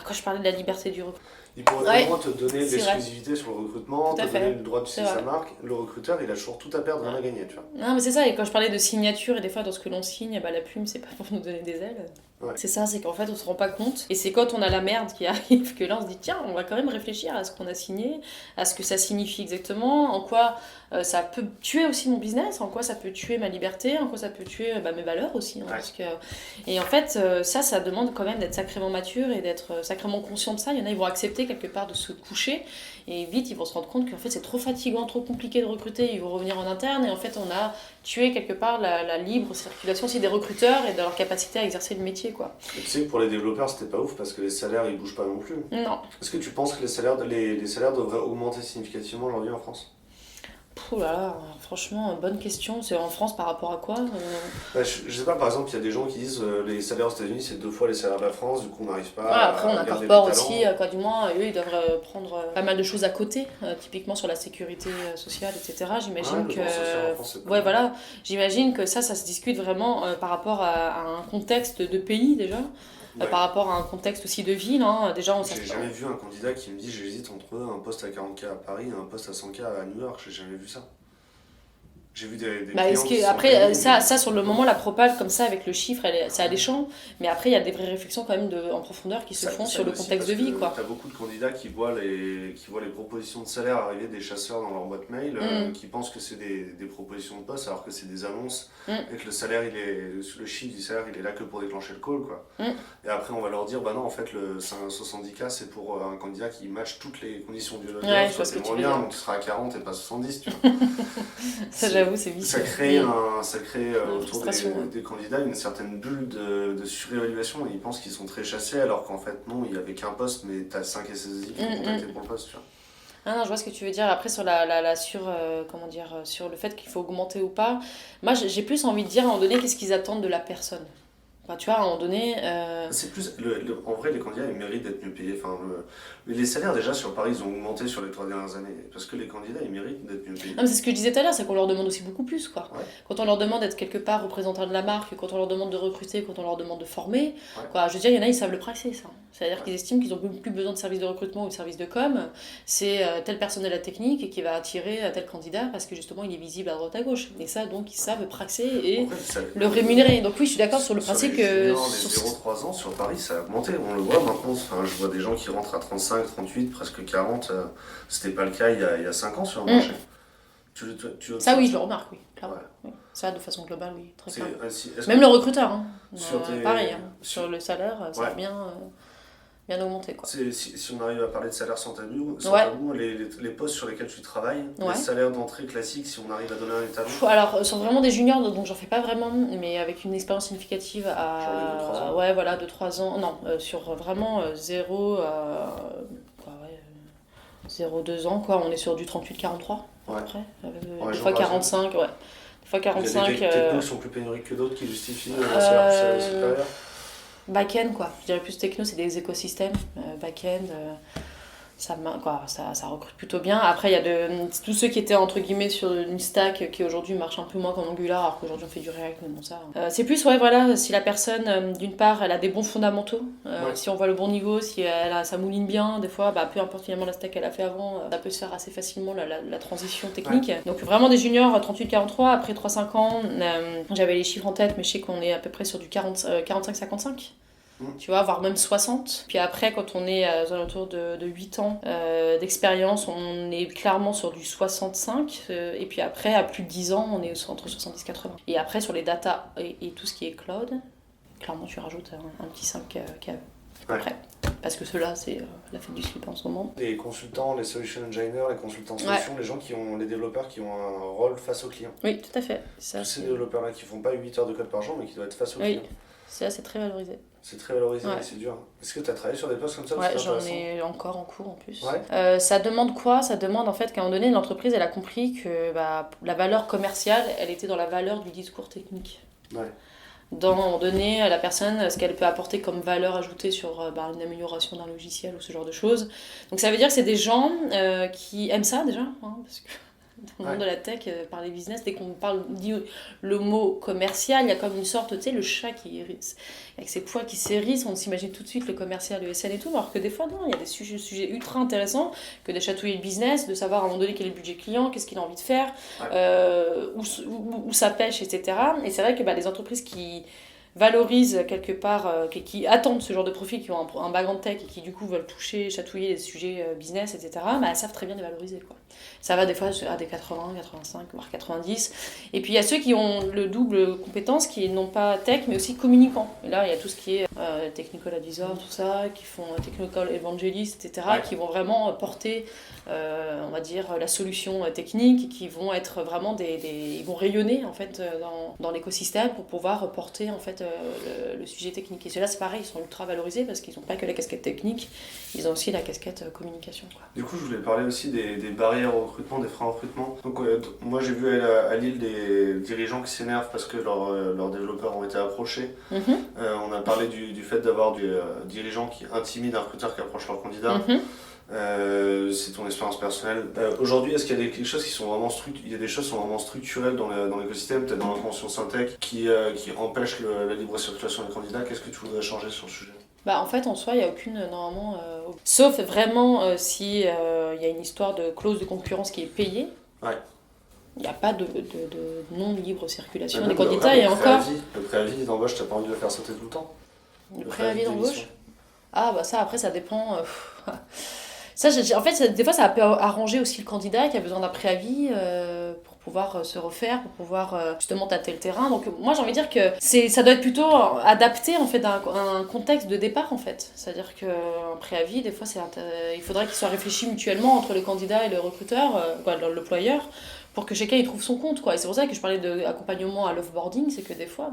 Speaker 2: Quand je parlais de la liberté du recrutement.
Speaker 1: Il pourrait vraiment te donner l'exclusivité sur le recrutement, te donner le droit de utiliser sa marque. Le recruteur, il a toujours tout à perdre, rien à gagner, tu vois.
Speaker 2: Non, mais c'est ça, et quand je parlais de signature, et des fois, dans ce que l'on signe, la plume, c'est pas pour nous donner des ailes. C'est ça, c'est qu'en fait, on se rend pas compte. Et c'est quand on a la merde qui arrive que là, on se dit, tiens, on va quand même réfléchir à ce qu'on a signé, à ce que ça signifie exactement, en quoi ça peut tuer aussi mon business, en quoi ça peut tuer ma liberté, en quoi ça peut tuer mes valeurs aussi. Parce que... Et en fait, ça demande quand même d'être sacrément mature et d'être sacrément conscient de ça. Il y en a, ils vont accepter quelque part de se coucher, et vite, ils vont se rendre compte qu'en fait, c'est trop fatigant, trop compliqué de recruter, ils vont revenir en interne, et en fait, on a tué quelque part la libre circulation aussi des recruteurs et de leur capacité à exercer le métier, quoi.
Speaker 1: Et tu sais que pour les développeurs, c'était pas ouf parce que les salaires, ils bougent pas non plus.
Speaker 2: Non.
Speaker 1: Est-ce que tu penses que les salaires devraient augmenter significativement aujourd'hui en France ?
Speaker 2: Pouh là là, franchement, bonne question. C'est en France par rapport à quoi
Speaker 1: Je sais pas, par exemple, il y a des gens qui disent les salaires aux États-Unis c'est 2 fois les salaires de la France, du coup on n'arrive pas
Speaker 2: Voilà, après, on
Speaker 1: à garder
Speaker 2: incorpore
Speaker 1: les
Speaker 2: aussi,
Speaker 1: talents.
Speaker 2: quoi, du moins, eux, ils doivent prendre pas mal de choses à côté, typiquement sur la sécurité sociale, etc.
Speaker 1: Ouais,
Speaker 2: J'imagine
Speaker 1: le
Speaker 2: que.
Speaker 1: droit social en France c'est pas
Speaker 2: Ouais,
Speaker 1: mal.
Speaker 2: voilà. J'imagine que ça se discute vraiment par rapport à un contexte de pays, déjà,
Speaker 1: Ouais.
Speaker 2: par rapport à un contexte aussi de ville. Hein. Déjà, on
Speaker 1: J'ai jamais vu un candidat qui me dit j'hésite entre un poste à 40K à Paris et un poste à 100K à New York, j'ai jamais vu ça. J'ai vu des
Speaker 2: Bah,
Speaker 1: clients qui se sont
Speaker 2: après,
Speaker 1: payés,
Speaker 2: ça, sur le
Speaker 1: mais
Speaker 2: moment, la propale comme ça, avec le chiffre, c'est alléchant. Mais après, il y a des vraies réflexions quand même en profondeur qui se font sur le
Speaker 1: aussi
Speaker 2: contexte
Speaker 1: parce
Speaker 2: de vie,
Speaker 1: que
Speaker 2: quoi.
Speaker 1: t'as beaucoup de candidats qui voient les propositions de salaire arriver des chasseurs dans leur boîte mail,
Speaker 2: Mm,
Speaker 1: qui pensent que c'est des propositions de poste alors que c'est des annonces
Speaker 2: mm,
Speaker 1: et que le chiffre du salaire il est là que pour déclencher le call quoi.
Speaker 2: mm.
Speaker 1: Et après on va leur dire bah non en fait le 70K c'est pour un candidat qui match toutes les conditions du job,
Speaker 2: Ouais, je vois
Speaker 1: soit
Speaker 2: ce
Speaker 1: t'es
Speaker 2: que tu
Speaker 1: moins
Speaker 2: veux
Speaker 1: bien
Speaker 2: dire.
Speaker 1: donc tu seras à 40 et pas 70 tu vois.
Speaker 2: Ça,
Speaker 1: C'est-
Speaker 2: j'avoue, c'est
Speaker 1: Ça
Speaker 2: vicieux.
Speaker 1: crée,
Speaker 2: Mm.
Speaker 1: ça crée
Speaker 2: Une
Speaker 1: autour
Speaker 2: frustration, ouais.
Speaker 1: des candidats une certaine bulle de surévaluation. Ils pensent qu'ils sont très chassés alors qu'en fait non, il n'y avait qu'un poste mais t'as 5 SSI qui t'ont contacté pour le poste. Tu vois.
Speaker 2: Ah non, je vois ce que tu veux dire. Après, sur comment dire, sur le fait qu'il faut augmenter ou pas, moi, j'ai plus envie de dire, à un moment donné, qu'est-ce qu'ils attendent de la personne. Enfin, tu vois, à un moment donné,
Speaker 1: C'est plus, en vrai les candidats ils méritent d'être mieux payés. Enfin, mais les salaires déjà sur Paris ils ont augmenté sur les 3 dernières années parce que les candidats ils méritent d'être mieux payés.
Speaker 2: non, mais c'est ce que je disais tout à l'heure, c'est qu'on leur demande aussi beaucoup plus, quoi.
Speaker 1: Ouais,
Speaker 2: Quand on leur demande d'être quelque part représentant de la marque, quand on leur demande de recruter, quand on leur demande de former,
Speaker 1: ouais,
Speaker 2: quoi. Je veux dire, il y en a, ils savent le praxer, ça. C'est-à-dire
Speaker 1: ouais.
Speaker 2: qu'ils estiment qu'ils n'ont plus besoin de service de recrutement ou de service de com. C'est tel personnel à technique qui va attirer tel candidat parce que justement, il est visible à droite à gauche. Et ça, donc, ils savent praxer et
Speaker 1: Après,
Speaker 2: le rémunérer. Donc oui, je suis d'accord sur le
Speaker 1: sur
Speaker 2: principe
Speaker 1: les
Speaker 2: que...
Speaker 1: juniors, les 0-3 ans, sur Paris, ça a augmenté. On le voit maintenant. Enfin, je vois des gens qui rentrent à 35, 38, presque 40. C'était pas le cas il y a 5 ans sur le
Speaker 2: Mm.
Speaker 1: marché. Tu
Speaker 2: Ça,
Speaker 1: observes
Speaker 2: oui, je
Speaker 1: ça?
Speaker 2: le remarque, oui, clairement.
Speaker 1: Ouais.
Speaker 2: Oui. Ça, de façon globale, oui, très
Speaker 1: C'est,
Speaker 2: clairement.
Speaker 1: est-ce
Speaker 2: Même
Speaker 1: que
Speaker 2: le recruteur, hein.
Speaker 1: sur
Speaker 2: Pareil, hein.
Speaker 1: sur-
Speaker 2: Sur le salaire, ça a
Speaker 1: ouais.
Speaker 2: bien augmenté, quoi.
Speaker 1: Si on arrive à parler de salaire sans
Speaker 2: Ouais,
Speaker 1: tabou, les postes sur lesquels tu travailles, les
Speaker 2: ouais.
Speaker 1: salaires d'entrée classiques, si on arrive à donner un étalon,
Speaker 2: Alors, sur vraiment des juniors, donc j'en fais pas vraiment, mais avec une expérience significative
Speaker 1: genre les 2-3 ans.
Speaker 2: ouais, voilà, 2-3 ans. Non, sur vraiment 0 quoi, ouais, 0-2 ans, quoi. On est sur du 38-43, à
Speaker 1: Ouais.
Speaker 2: peu près.
Speaker 1: En
Speaker 2: Des
Speaker 1: région
Speaker 2: fois
Speaker 1: parisienne.
Speaker 2: 45, ouais. Des fois
Speaker 1: Il y a
Speaker 2: 45.
Speaker 1: des technos qui sont plus pénuriques que d'autres qui justifient un salaire supérieur.
Speaker 2: Back-end, quoi. Je dirais plus techno, c'est des écosystèmes. Back-end, ça recrute plutôt bien. Après, il y a tous ceux qui étaient entre guillemets sur une stack qui aujourd'hui marche un peu moins comme Angular, alors qu'aujourd'hui on fait du React, mais bon, ça. C'est plus, ouais, voilà, si la personne, d'une part, elle a des bons fondamentaux,
Speaker 1: Ouais.
Speaker 2: si on voit le bon niveau, si ça mouline bien, des fois, bah, peu importe finalement la stack qu'elle a fait avant, ça peut se faire assez facilement la transition technique.
Speaker 1: Ouais.
Speaker 2: Donc, vraiment des juniors 38-43, après 3-5 ans, j'avais les chiffres en tête, mais je sais qu'on est à peu près sur du 45-55. Tu vois, voire même 60. Puis après, quand on est aux alentours de 8 ans d'expérience, on est clairement sur du 65. Et puis après, à plus de 10 ans, on est entre 70 et 80. Et après, sur les data et tout ce qui est cloud, clairement, tu rajoutes un petit 5 KE. Après. Parce que ceux-là, c'est la fête du slip en ce moment.
Speaker 1: Les consultants, les solution engineers, les consultants solutions, les développeurs qui ont un rôle face au client.
Speaker 2: Oui, tout à fait. Ça,
Speaker 1: Tous ces développeurs-là qui font pas 8 heures de code par jour, mais qui doivent être face au client.
Speaker 2: Ça, c'est très valorisé.
Speaker 1: C'est très valorisé,
Speaker 2: Ouais.
Speaker 1: mais c'est dur. Est-ce que tu as travaillé sur des postes comme ça?
Speaker 2: Ouais,
Speaker 1: c'est
Speaker 2: j'en
Speaker 1: intéressant
Speaker 2: ai encore en cours en plus.
Speaker 1: Ouais.
Speaker 2: Ça demande quoi? Ça demande en fait qu'à un moment donné, l'entreprise, elle a compris que la valeur commerciale, elle était dans la valeur du discours technique.
Speaker 1: Ouais.
Speaker 2: Dans, à un moment donné, la personne, ce qu'elle peut apporter comme valeur ajoutée sur une amélioration d'un logiciel ou ce genre de choses. Donc ça veut dire que c'est des gens qui aiment ça déjà, hein, parce que dans le monde de la tech, par les business, dès qu'on dit le mot commercial, il y a comme une sorte, tu sais, le chat qui hérisse, avec ses poils qui s'hérissent, on s'imagine tout de suite le commercial, le SN et tout, alors que des fois, non, il y a des sujets ultra intéressants que de chatouiller le business, de savoir à un moment donné quel est le budget client, qu'est-ce qu'il a envie de faire, où ça pêche, etc. Et c'est vrai que les entreprises qui valorisent quelque part, qui attendent ce genre de profils, qui ont un background tech et qui du coup veulent toucher, chatouiller les sujets business, etc., elles savent très bien les valoriser, quoi. Ça va des fois à des 80, 85, voire 90. Et puis il y a ceux qui ont le double compétence, qui n'ont pas tech, mais aussi communicants. Et là, il y a tout ce qui est technical advisor, tout ça, qui font technical evangelist, etc., qui vont vraiment porter, on va dire, la solution technique, qui vont être vraiment ils vont rayonner, en fait, dans l'écosystème pour pouvoir porter, en fait, le sujet technique. Et ceux-là, c'est pareil, ils sont ultra valorisés parce qu'ils n'ont pas que la casquette technique, ils ont aussi la casquette communication, quoi.
Speaker 1: Du coup, je voulais parler aussi des barrières au recrutement, des freins au recrutement. Donc, moi, j'ai vu à Lille des dirigeants qui s'énervent parce que leurs développeurs ont été approchés. On a parlé du fait d'avoir des dirigeants qui intimident un recruteur qui approche leur candidat. C'est ton expérience personnelle. Aujourd'hui, est-ce qu'il y a quelque chose qui sont vraiment il y a des choses qui sont vraiment structurelles dans l'écosystème, peut-être dans la convention Syntec, qui empêchent la libre circulation des candidats? Qu'est-ce que tu voudrais changer sur le sujet?
Speaker 2: Bah, en fait, en soi, il n'y a aucune, normalement, sauf vraiment si il y a une histoire de clause de concurrence qui est payée.
Speaker 1: Ouais.
Speaker 2: Il n'y a pas de non-libre circulation des candidats, et encore...
Speaker 1: Le préavis d'embauche, t'as pas envie de le faire sauter tout le temps?
Speaker 2: Le préavis d'embauche? Ah, bah ça, après, ça dépend... Ça, en fait, des fois, ça peut arranger aussi le candidat qui a besoin d'un préavis pour pouvoir se refaire, pour pouvoir justement tâter le terrain. Donc moi, j'ai envie de dire que ça doit être plutôt adapté en fait à un contexte de départ en fait. C'est-à-dire qu'un préavis, des fois, il faudrait qu'il soit réfléchi mutuellement entre le candidat et le recruteur, l'employeur, pour que chacun y trouve son compte, quoi. Et c'est pour ça que je parlais d'accompagnement à l'offboarding, c'est que des fois,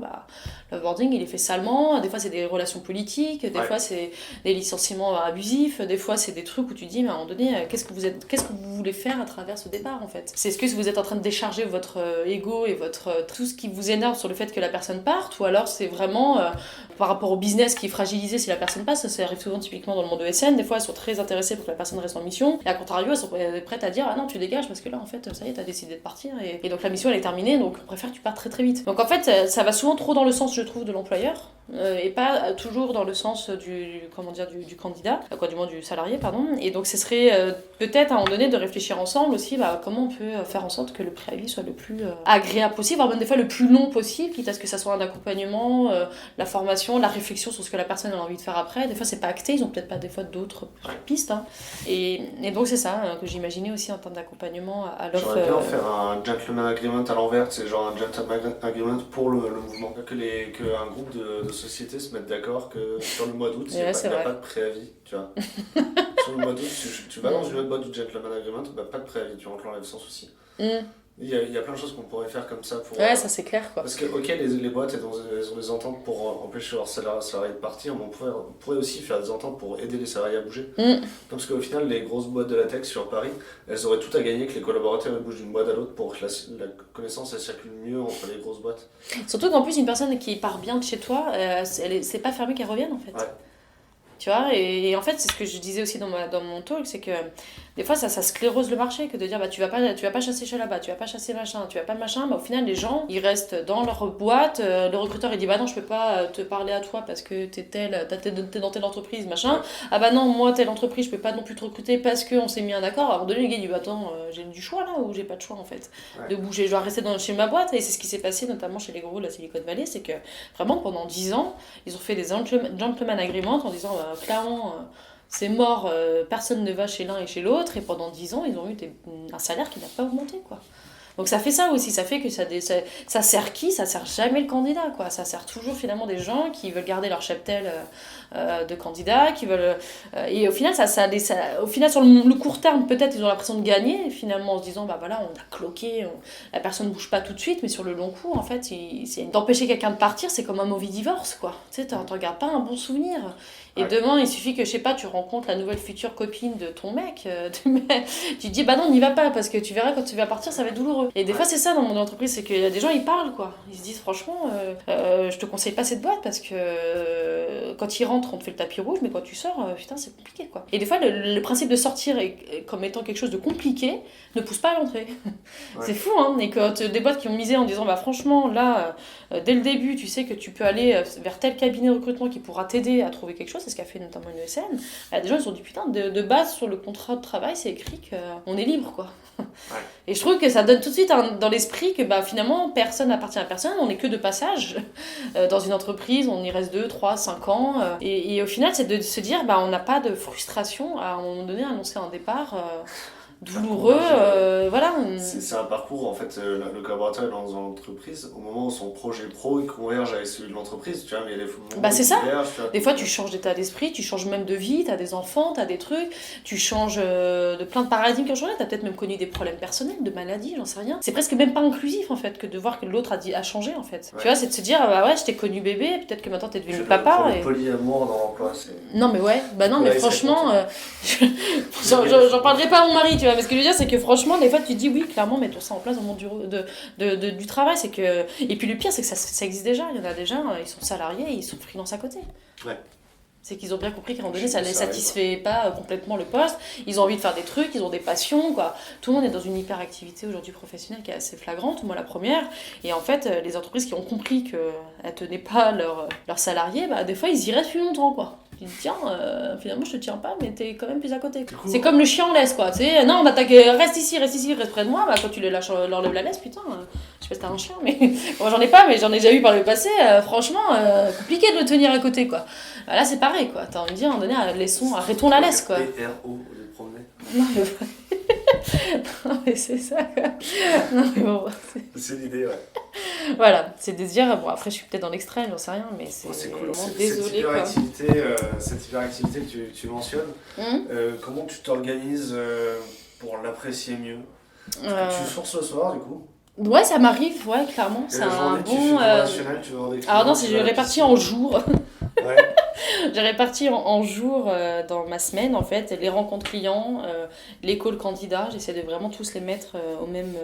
Speaker 2: l'offboarding, il est fait salement, des fois c'est des relations politiques, des fois c'est des licenciements abusifs, des fois c'est des trucs où tu dis, mais à un moment donné, qu'est-ce que vous voulez faire à travers ce départ, en fait? C'est ce que vous êtes en train de décharger votre ego et tout ce qui vous énerve sur le fait que la personne parte, ou alors c'est vraiment par rapport au business qui est fragilisé si la personne passe. Ça arrive souvent typiquement dans le monde ESN, des fois elles sont très intéressées pour que la personne reste en mission, et à contrario, elles sont prêtes à dire, ah non, tu dégages, parce que là, en fait, ça y est, t'as décidé de partir, et donc la mission elle est terminée, donc on préfère que tu partes très très vite. Donc en fait ça va souvent trop dans le sens, je trouve, de l'employeur, et pas toujours dans le sens du candidat, du moins du salarié, pardon. Et donc ce serait peut-être à un moment donné de réfléchir ensemble aussi, comment on peut faire en sorte que le préavis soit le plus agréable possible, voire même des fois le plus long possible, quitte à ce que ça soit un accompagnement, la formation, la réflexion sur ce que la personne a envie de faire après. Des fois c'est pas acté, ils ont peut-être pas des fois d'autres pistes, hein. Et donc c'est ça que j'imaginais aussi en termes d'accompagnement à l'offre.
Speaker 1: J'aurais bien faire un gentleman agreement à l'envers, c'est genre un gentleman agreement pour le mouvement. Qu'un groupe de sociétés se mettent d'accord que sur le mois d'août, il n'y a pas de préavis, tu vois. Sur le mois d'août, tu vas dans une autre boîte du gentleman agreement, pas de préavis, tu l'enlèves sans souci. Il y a plein de choses qu'on pourrait faire comme ça pour...
Speaker 2: Ouais, ça c'est clair, quoi.
Speaker 1: Parce que, ok, les boîtes, elles ont des ententes pour empêcher leurs salariés de partir, mais on pourrait aussi faire des ententes pour aider les salariés à bouger. Parce qu'au final, les grosses boîtes de la tech sur Paris, elles auraient tout à gagner que les collaborateurs bougent d'une boîte à l'autre pour que la connaissance elle circule mieux entre les grosses boîtes.
Speaker 2: Surtout qu'en plus, une personne qui part bien de chez toi, c'est pas fermé qu'elle revienne, en fait.
Speaker 1: Ouais.
Speaker 2: Tu vois, et en fait, c'est ce que je disais aussi dans mon talk, c'est que des fois, ça sclérose le marché, que de dire, tu vas pas chasser chez là-bas, tu vas pas chasser machin, tu vas pas machin, au final, les gens, ils restent dans leur boîte, le recruteur, il dit, non, je peux pas te parler à toi parce que t'es dans telle entreprise, machin, non, moi, telle entreprise, je peux pas non plus te recruter parce qu'on s'est mis un accord. À un moment donné, le gars, il dit, attends, j'ai du choix là, ou j'ai pas de choix, en fait, de bouger, je dois rester chez ma boîte, et c'est ce qui s'est passé, notamment chez les gros de la Silicon Valley, c'est que, vraiment, pendant 10 ans, ils ont fait des gentleman agreements en disant, clairement, c'est mort, personne ne va chez l'un et chez l'autre, et pendant 10 ans, ils ont eu un salaire qui n'a pas augmenté, quoi. Donc ça fait ça aussi, ça fait que ça sert qui? Ça sert jamais le candidat, quoi. Ça sert toujours finalement des gens qui veulent garder leur cheptel de candidats, qui veulent... et au final, au final, sur le court terme, peut-être ils ont l'impression de gagner, finalement, en se disant, on a cloqué, la personne ne bouge pas tout de suite, mais sur le long cours, en fait, d'empêcher quelqu'un de partir, c'est comme un mauvais divorce, quoi. Tu sais, t'en gardes pas un bon souvenir. Et demain, il suffit que, je sais pas, tu rencontres la nouvelle future copine de ton mec, tu te dis, non, n'y va pas, parce que tu verras, quand tu vas partir, ça va être douloureux. Et des fois, c'est ça dans mon entreprise, c'est qu'il y a des gens, ils parlent, quoi. Ils se disent, franchement, je te conseille pas cette boîte, parce que quand ils rentrent, on te fait le tapis rouge, mais quand tu sors, putain, c'est compliqué, quoi. Et des fois, le principe de sortir comme étant quelque chose de compliqué ne pousse pas à l'entrée. C'est fou, hein. Et quand des boîtes qui ont misé en disant, franchement, là, dès le début, tu sais que tu peux aller vers tel cabinet de recrutement qui pourra t'aider à trouver quelque chose, c'est ce qu'a fait notamment une ESN. Des gens, ils ont dit, putain, de base, sur le contrat de travail, c'est écrit qu'on est libre, quoi. Et je trouve que ça donne tout de suite dans l'esprit que finalement personne n'appartient à personne, on n'est que de passage dans une entreprise, on y reste 2, 3, 5 ans, et au final c'est de se dire on n'a pas de frustration à un moment donné annoncer un départ douloureux, voilà.
Speaker 1: C'est un parcours, en fait, le collaborateur est dans une entreprise, au moment où son projet pro il converge avec celui de l'entreprise, tu vois, mais il y a des moments où
Speaker 2: C'est
Speaker 1: ils
Speaker 2: ça.
Speaker 1: divergent, tu vois.
Speaker 2: Des fois, tu changes d'état d'esprit, tu changes même de vie, t'as des enfants, t'as des trucs, tu changes de plein de paradigmes qui ont changé, t'as peut-être même connu des problèmes personnels, de maladies, j'en sais rien. C'est presque même pas inclusif, en fait, que de voir que l'autre a changé, en fait.
Speaker 1: Ouais.
Speaker 2: Tu vois, c'est de se dire, bah ouais, je t'ai connu bébé, peut-être que maintenant t'es devenu
Speaker 1: Pour
Speaker 2: papa.
Speaker 1: le polyamour dans l'emploi, c'est...
Speaker 2: Non mais ouais, bah non
Speaker 1: Ouais,
Speaker 2: mais
Speaker 1: il serait
Speaker 2: franchement,
Speaker 1: content.
Speaker 2: j'en parlerai pas à mon mari, tu vois, mais ce que je veux dire c'est que franchement, des fois tu te dis oui, clairement, mettons ça en place dans le monde du travail, c'est que... Et puis le pire c'est que ça existe déjà, il y en a déjà, ils sont salariés et ils sont freelance à côté.
Speaker 1: Ouais.
Speaker 2: C'est qu'ils ont bien compris qu'à un moment donné, ça ne les satisfait pas complètement le poste, ils ont envie de faire des trucs, ils ont des passions, quoi. Tout le monde est dans une hyperactivité aujourd'hui professionnelle qui est assez flagrante, moi la première, et en fait, les entreprises qui ont compris qu'elles tenaient pas leurs salariés, bah des fois ils y restent plus longtemps, quoi. Tu te dis, tiens, finalement je te tiens pas, mais t'es quand même plus à côté. C'est comme le chien en laisse, quoi. Tu sais, non, on attaque, reste ici, reste près de moi, bah quand tu les lâches, leur lèves la laisse, putain, je sais pas si t'as un chien, mais moi j'en ai pas, mais j'en ai déjà eu par le passé, franchement, compliqué de le tenir à côté, quoi. Bah, là c'est pareil, quoi. T'as envie de dire, à un moment donné, arrêtons la laisse, quoi.
Speaker 1: P-R-O, de promener.
Speaker 2: Non, mais c'est ça, quoi. Non, mais bon,
Speaker 1: C'est l'idée, ouais.
Speaker 2: voilà, c'est des dire, bon après je suis peut-être dans l'extrême, j'en sais rien, mais c'est
Speaker 1: cool.
Speaker 2: vraiment désolé, quoi.
Speaker 1: Cette hyperactivité que tu mentionnes, comment tu t'organises pour l'apprécier mieux? Tu sources le soir, du coup?
Speaker 2: Ouais, ça m'arrive, ouais, clairement. C'est un bon.
Speaker 1: Tu fais du relationnel, tu veux avoir des clients,
Speaker 2: Alors non, je répartis en jours.
Speaker 1: Ouais.
Speaker 2: J'ai réparti en jours dans ma semaine, en fait, les rencontres clients, les calls candidats, j'essaie de vraiment tous les mettre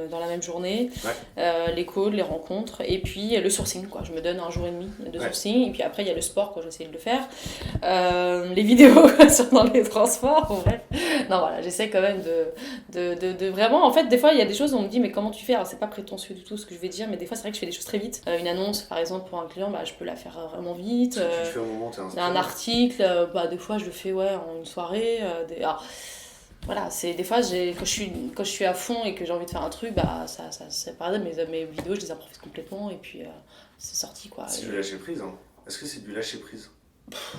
Speaker 2: dans la même journée, les calls, les rencontres, et puis le sourcing, quoi. Je me donne un jour et demi de sourcing, et puis après il y a le sport, quand j'essaie de le faire, les vidéos dans les transports, bref. Non, voilà, j'essaie quand même de vraiment, en fait, des fois il y a des choses où on me dit, mais comment tu fais? Alors c'est pas prétentieux du tout ce que je vais dire, mais des fois c'est vrai que je fais des choses très vite. Une annonce, par exemple, pour un client, bah, je peux la faire vraiment vite.
Speaker 1: Tu le fais au moment où t'es inspiré.
Speaker 2: Un article, bah, des fois je le fais en une soirée. Alors, voilà, c'est des fois quand je suis à fond et que j'ai envie de faire un truc, bah ça c'est pareil, mes vidéos je les improvise complètement et puis c'est sorti, quoi.
Speaker 1: C'est du lâcher prise, hein. Est-ce que c'est du lâcher prise?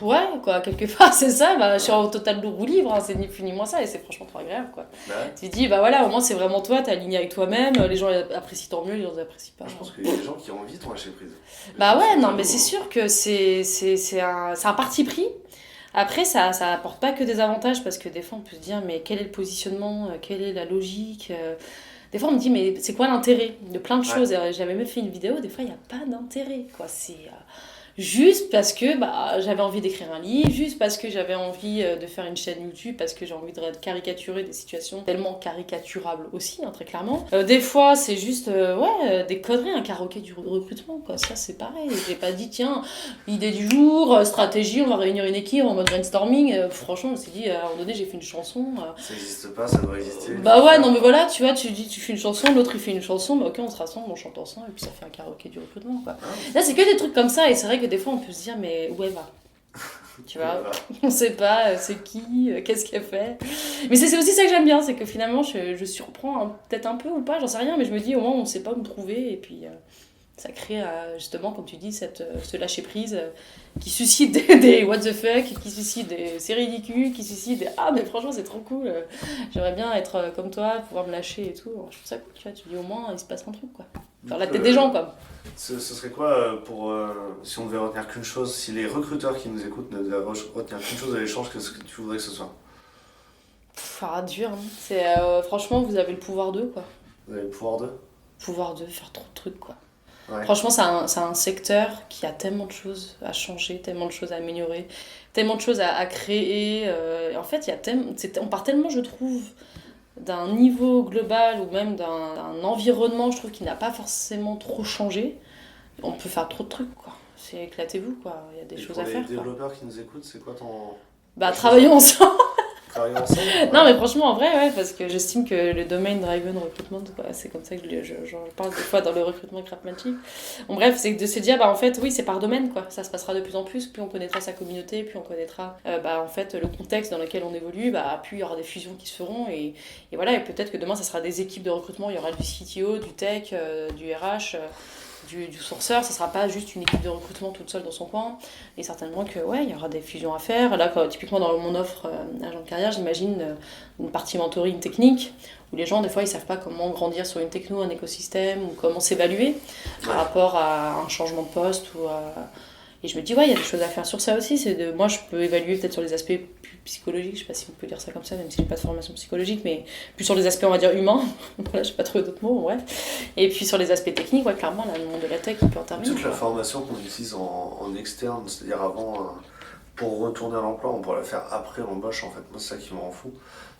Speaker 2: Ouais, quoi, quelque part c'est ça, bah, je suis en total roue libre, hein, c'est ni plus ni moins ça et c'est franchement trop agréable, quoi.
Speaker 1: Ouais.
Speaker 2: Tu te dis, bah voilà, au moins c'est vraiment toi, t'es aligné avec toi-même, les gens apprécient tant mieux, les gens apprécient pas.
Speaker 1: Je pense qu'il y a des gens qui ont envie de lâcher prise.
Speaker 2: Bah ouais, non, mais c'est sûr que c'est un parti pris. Après, ça apporte pas que des avantages parce que des fois on peut se dire, mais quel est le positionnement, quelle est la logique Des fois on me dit, mais c'est quoi l'intérêt de plein de choses? J'avais même fait une vidéo, des fois il n'y a pas d'intérêt, quoi. C'est juste parce que bah, j'avais envie d'écrire un livre, juste parce que j'avais envie de faire une chaîne YouTube, parce que j'ai envie de caricaturer des situations tellement caricaturables aussi, hein, très clairement. Des fois, c'est juste des conneries, un karaoké du recrutement, quoi. Ça, c'est pareil. J'ai pas dit, tiens, idée du jour, stratégie, on va réunir une équipe en mode brainstorming. Franchement, je me suis dit, à un moment donné, j'ai fait une chanson.
Speaker 1: Ça n'existe pas, ça doit exister.
Speaker 2: Bah ouais, non, mais voilà, tu vois, tu dis, tu fais une chanson, l'autre il fait une chanson, bah ok, on se rassemble, on chante ensemble, et puis ça fait un karaoké du recrutement, quoi. Là, c'est que des trucs comme ça, et c'est vrai que des fois on peut se dire, mais où elle va? Tu vois, on sait pas c'est qui, qu'est-ce qu'elle fait. Mais c'est aussi ça que j'aime bien, c'est que finalement je surprends peut-être un peu ou pas, j'en sais rien, mais je me dis au moins on sait pas où me trouver, et puis ça crée justement, comme tu dis, ce lâcher prise qui suscite des what the fuck, qui suscite des c'est ridicule, qui suscite des ah mais franchement c'est trop cool, j'aimerais bien être comme toi, pouvoir me lâcher et tout. Je trouve ça cool, tu vois, tu dis au moins il se passe un truc, quoi. Dans la tête des gens, quoi.
Speaker 1: Ce serait quoi si on devait retenir qu'une chose, si les recruteurs qui nous écoutent ne devaient retenir qu'une chose de l'échange, qu'est-ce que tu voudrais que ce soit?
Speaker 2: Dur, hein. C'est franchement vous avez le pouvoir d'eux, quoi.
Speaker 1: Vous avez le pouvoir d'eux?
Speaker 2: Pouvoir de faire trop de trucs, quoi.
Speaker 1: Ouais.
Speaker 2: Franchement, c'est un secteur qui a tellement de choses à changer, tellement de choses à améliorer, tellement de choses à créer. En fait, on part tellement, je trouve, d'un niveau global ou même d'un environnement, je trouve, qui n'a pas forcément trop changé. On peut faire trop de trucs, quoi. C'est éclatez-vous, quoi. Il y a des choses à faire.
Speaker 1: Pour les développeurs qui nous écoutent, c'est quoi ton...
Speaker 2: Bah, travaillons ensemble.
Speaker 1: Non,
Speaker 2: mais franchement, en vrai, ouais, parce que j'estime que le domain driven recruitment, c'est comme ça que j'en parle des fois dans le recrutement craftsmanship. Bon, bref, c'est de se dire, bah en fait, oui, c'est par domaine, quoi. Ça se passera de plus en plus, plus on connaîtra sa communauté, plus on connaîtra, en fait, le contexte dans lequel on évolue, bah, plus il y aura des fusions qui se feront, et voilà, et peut-être que demain, ça sera des équipes de recrutement, il y aura du CTO, du tech, du RH, du sourceur, ça sera pas juste une équipe de recrutement toute seule dans son coin, et certainement que il y aura des fusions à faire. Là, typiquement dans mon offre agent de carrière, j'imagine une partie mentoring technique, où les gens, des fois, ils savent pas comment grandir sur une techno, un écosystème, ou comment s'évaluer par rapport à un changement de poste ou à... Et je me dis, il y a des choses à faire sur ça aussi. Moi, je peux évaluer peut-être sur les aspects plus psychologiques, je sais pas si on peut dire ça comme ça, même si j'ai pas de formation psychologique, mais plus sur les aspects, on va dire, humains. Voilà, j'ai pas trouvé d'autres mots, bref. Et puis sur les aspects techniques, clairement, là, le monde de la tech, il peut intervenir.
Speaker 1: Toute la formation qu'on utilise en externe, c'est-à-dire avant, pour retourner à l'emploi, on pourrait la faire après l'embauche, en fait. Moi, c'est ça qui me rend fou.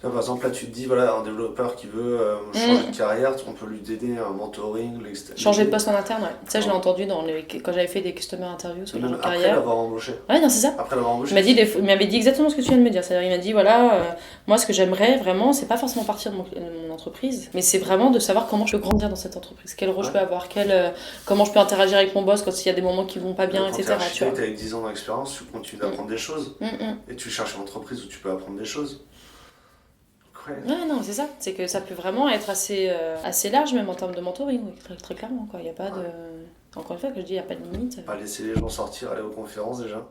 Speaker 1: Par exemple, là, tu te dis, un développeur qui veut changer de carrière, on peut lui aider un mentoring,
Speaker 2: changer de poste en interne, Ça, je l'ai entendu quand j'avais fait des customer interviews sur la carrière.
Speaker 1: Après l'avoir embauché.
Speaker 2: Ouais, non, c'est ça.
Speaker 1: Après l'avoir embauché.
Speaker 2: Il m'avait dit exactement ce que tu viens de me dire. C'est-à-dire, il m'a dit, moi, ce que j'aimerais vraiment, c'est pas forcément partir de mon entreprise, mais c'est vraiment de savoir comment je peux grandir dans cette entreprise, quel rôle je peux avoir, comment je peux interagir avec mon boss quand il y a des moments qui vont pas bien, etc.
Speaker 1: Tu vois, avec 10 ans d'expérience, tu continues d'apprendre des choses. Et tu cherches une entreprise où tu peux apprendre des choses.
Speaker 2: Non, c'est ça. C'est que ça peut vraiment être assez large, même en termes de mentoring, très, très clairement. Il y a pas de... Encore une fois, que je dis, il n'y a pas de limite.
Speaker 1: Pas laisser les gens sortir, aller aux conférences déjà.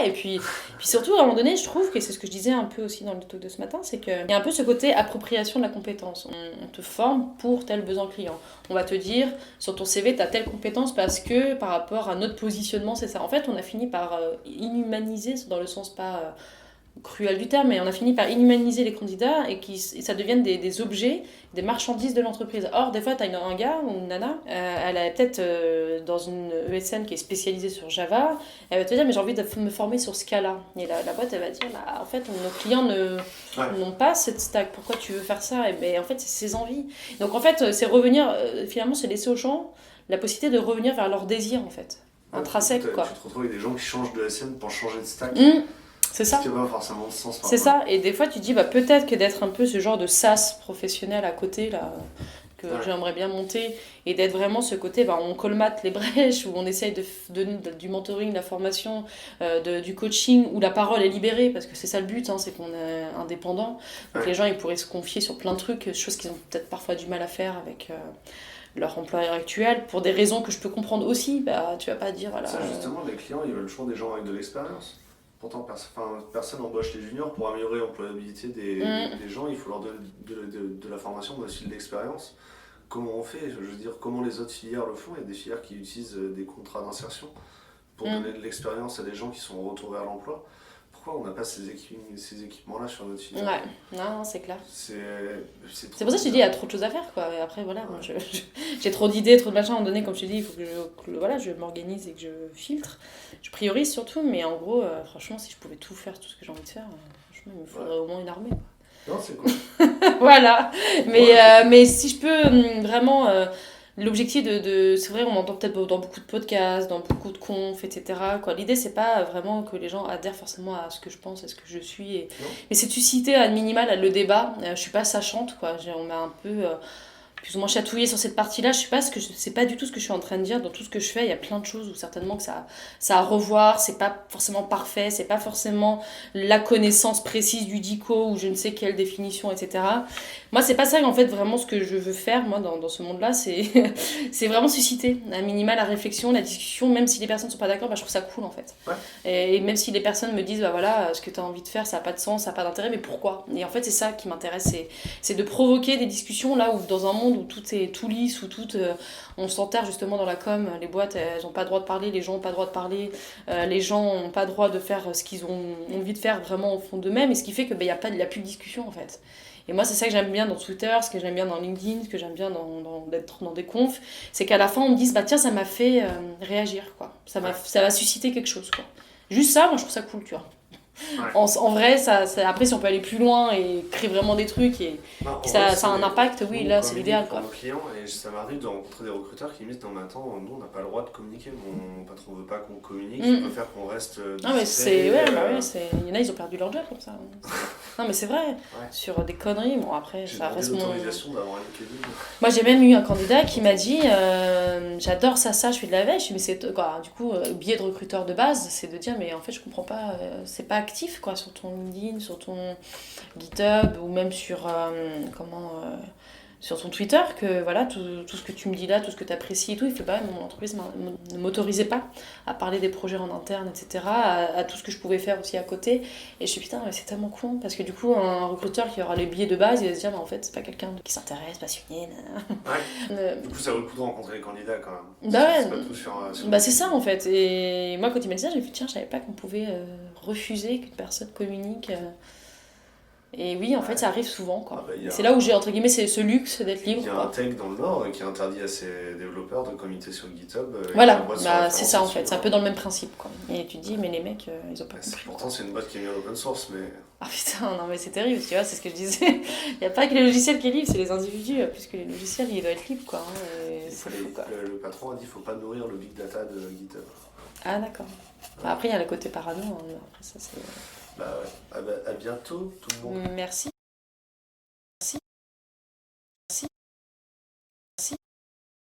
Speaker 2: Et puis surtout, à un moment donné, je trouve que c'est ce que je disais un peu aussi dans le talk de ce matin, c'est qu'il y a un peu ce côté appropriation de la compétence. On te forme pour tel besoin client. On va te dire, sur ton CV, tu as telle compétence parce que par rapport à notre positionnement, c'est ça. En fait, on a fini par inhumaniser, dans le sens pas... cruel du terme, mais on a fini par inhumaniser les candidats et ça devienne des objets, des marchandises de l'entreprise. Or, des fois, tu as un gars ou une nana, elle est peut-être dans une ESN qui est spécialisée sur Java, elle va te dire, mais j'ai envie de me former sur Scala. Et la boîte, elle va dire, en fait, nos clients n'ont pas cette stack, pourquoi tu veux faire ça? Et en fait, c'est ses envies. Donc, en fait, c'est revenir, finalement, se laisser au champ la possibilité de revenir vers leur désir, en fait. Intrinsèque, quoi.
Speaker 1: Tu te retrouves avec des gens qui changent de ESN pour changer de stack.
Speaker 2: C'est ça.
Speaker 1: Ce qui n'a pas forcément de sens.
Speaker 2: C'est ça. Et des fois, tu te dis, peut-être que d'être un peu ce genre de SaaS professionnel à côté, là, que j'aimerais bien monter, et d'être vraiment ce côté, on colmate les brèches, où on essaye du mentoring, de la formation, du coaching, où la parole est libérée, parce que c'est ça le but, c'est qu'on est indépendant. Donc les gens, ils pourraient se confier sur plein de trucs, choses qu'ils ont peut-être parfois du mal à faire avec... leur employeur actuel, pour des raisons que je peux comprendre aussi. Tu vas pas dire...
Speaker 1: Ça, justement, les clients, ils veulent toujours des gens avec de l'expérience. Pourtant, personne n'embauche les juniors pour améliorer l'employabilité des gens. Il faut leur donner de la formation, mais aussi de l'expérience. Comment on fait? Je veux dire, comment les autres filières le font? Il y a des filières qui utilisent des contrats d'insertion pour donner de l'expérience à des gens qui sont en retour vers l'emploi. Pourquoi on n'a pas ces équipements-là sur notre filière?
Speaker 2: Non, c'est clair.
Speaker 1: C'est
Speaker 2: pour ça que je te dis, il y a trop de choses à faire, quoi. Et après, moi, j'ai trop d'idées, trop de machins. À un moment donné, comme je te dis, il faut que je m'organise et que je filtre. Je priorise surtout, mais en gros, franchement, si je pouvais tout faire, tout ce que j'ai envie de faire, franchement, il me faudrait au moins une armée, quoi.
Speaker 1: Non, c'est cool.
Speaker 2: Voilà. Mais si je peux vraiment... l'objectif c'est vrai, on entend peut-être dans beaucoup de podcasts, dans beaucoup de confs, etc. L'idée, c'est pas vraiment que les gens adhèrent forcément à ce que je pense, à ce que je suis. Mais c'est de susciter à minimal le débat. Je suis pas sachante, quoi. On m'a un peu... plus ou moins chatouillé sur cette partie-là. C'est pas du tout ce que je suis en train de dire. Dans tout ce que je fais, il y a plein de choses où certainement que ça à revoir. C'est pas forcément parfait. C'est pas forcément la connaissance précise du DICO ou je ne sais quelle définition, etc. Moi, c'est pas ça, en fait, vraiment ce que je veux faire, moi, dans ce monde-là. C'est vraiment susciter, à minima, la réflexion, la discussion. Même si les personnes sont pas d'accord, je trouve ça cool, en fait.
Speaker 1: Ouais.
Speaker 2: Et même si les personnes me disent, ce que tu as envie de faire, ça a pas de sens, ça a pas d'intérêt, mais pourquoi? Et en fait, c'est ça qui m'intéresse. C'est de provoquer des discussions là où, dans un monde où tout est tout lisse, où on s'enterre justement dans la com, les boîtes elles n'ont pas le droit de parler, les gens n'ont pas le droit de parler, les gens n'ont pas le droit de faire ce qu'ils ont envie de faire vraiment au fond d'eux-mêmes, et ce qui fait qu'il n'y a plus de discussion, en fait. Et moi, c'est ça que j'aime bien dans Twitter, ce que j'aime bien dans LinkedIn, ce que j'aime bien d'être dans des confs, c'est qu'à la fin on me dise tiens, ça m'a fait réagir, quoi. Ça va susciter quelque chose, quoi. Juste ça, moi je trouve ça cool, tu vois. Ouais. En vrai, après, si on peut aller plus loin et créer vraiment des trucs et ça a un impact, oui, là, c'est l'idéal.
Speaker 1: Pour nos clients, et ça m'arrive de rencontrer des recruteurs qui me disent non, mais attends, nous, on n'a pas le droit de communiquer. Mon patron ne veut pas qu'on communique, il préfère qu'on reste.
Speaker 2: Non, mais il y en a, ils ont perdu leur job comme ça. Non, mais c'est vrai, sur des conneries. Bon, après, ça reste
Speaker 1: l'autorisation d'avoir un LinkedIn.
Speaker 2: Moi, j'ai même eu un candidat qui m'a dit j'adore ça, je fais de la veille. Mais c'est quoi, du coup, biais de recruteur de base, c'est de dire mais en fait, je comprends pas, c'est pas actif, quoi, sur ton LinkedIn, sur ton GitHub ou même sur sur ton Twitter que voilà, tout ce que tu me dis là, tout ce que tu apprécies et tout, il fait pas, mon entreprise ne m'autorisait pas à parler des projets en interne, etc., à tout ce que je pouvais faire aussi à côté. Et je suis putain, mais c'est tellement con, parce que du coup, un recruteur qui aura les billets de base, il va se dire, bah, en fait, c'est pas quelqu'un qui s'intéresse, passionné.
Speaker 1: Ouais. Du coup, ça vaut le coup de rencontrer les candidats quand même.
Speaker 2: Bah ouais,
Speaker 1: C'est pas tout sur
Speaker 2: bah c'est ça en fait. Et moi, quand il m'a dit ça, j'ai fait, tiens, je savais pas qu'on pouvait refuser qu'une personne communique. Et oui, en fait, ça arrive souvent, quoi.
Speaker 1: Ah bah,
Speaker 2: C'est là où j'ai, entre guillemets, c'est ce luxe d'être libre.
Speaker 1: Il y a
Speaker 2: quoi.
Speaker 1: un tech dans le Nord qui interdit à ses développeurs de communiquer sur GitHub.
Speaker 2: Voilà, bah, c'est ça en fait, c'est un peu dans le même principe, quoi. Et tu te dis, mais les mecs, ils ont pas compris.
Speaker 1: Pourtant, c'est une boîte qui est mise en open source, mais.
Speaker 2: Ah putain, non mais c'est terrible, tu vois, c'est ce que je disais. Il n'y a pas que les logiciels qui est libre, c'est les individus, puisque les logiciels, ils doivent être libres, quoi. C'est fou, quoi.
Speaker 1: Le patron a dit qu'il ne faut pas nourrir le big data de GitHub.
Speaker 2: Ah d'accord. Bah, après, il y a le côté parano, hein. Après ça, c'est...
Speaker 1: Bah ouais. À bientôt, tout le monde.
Speaker 2: Merci.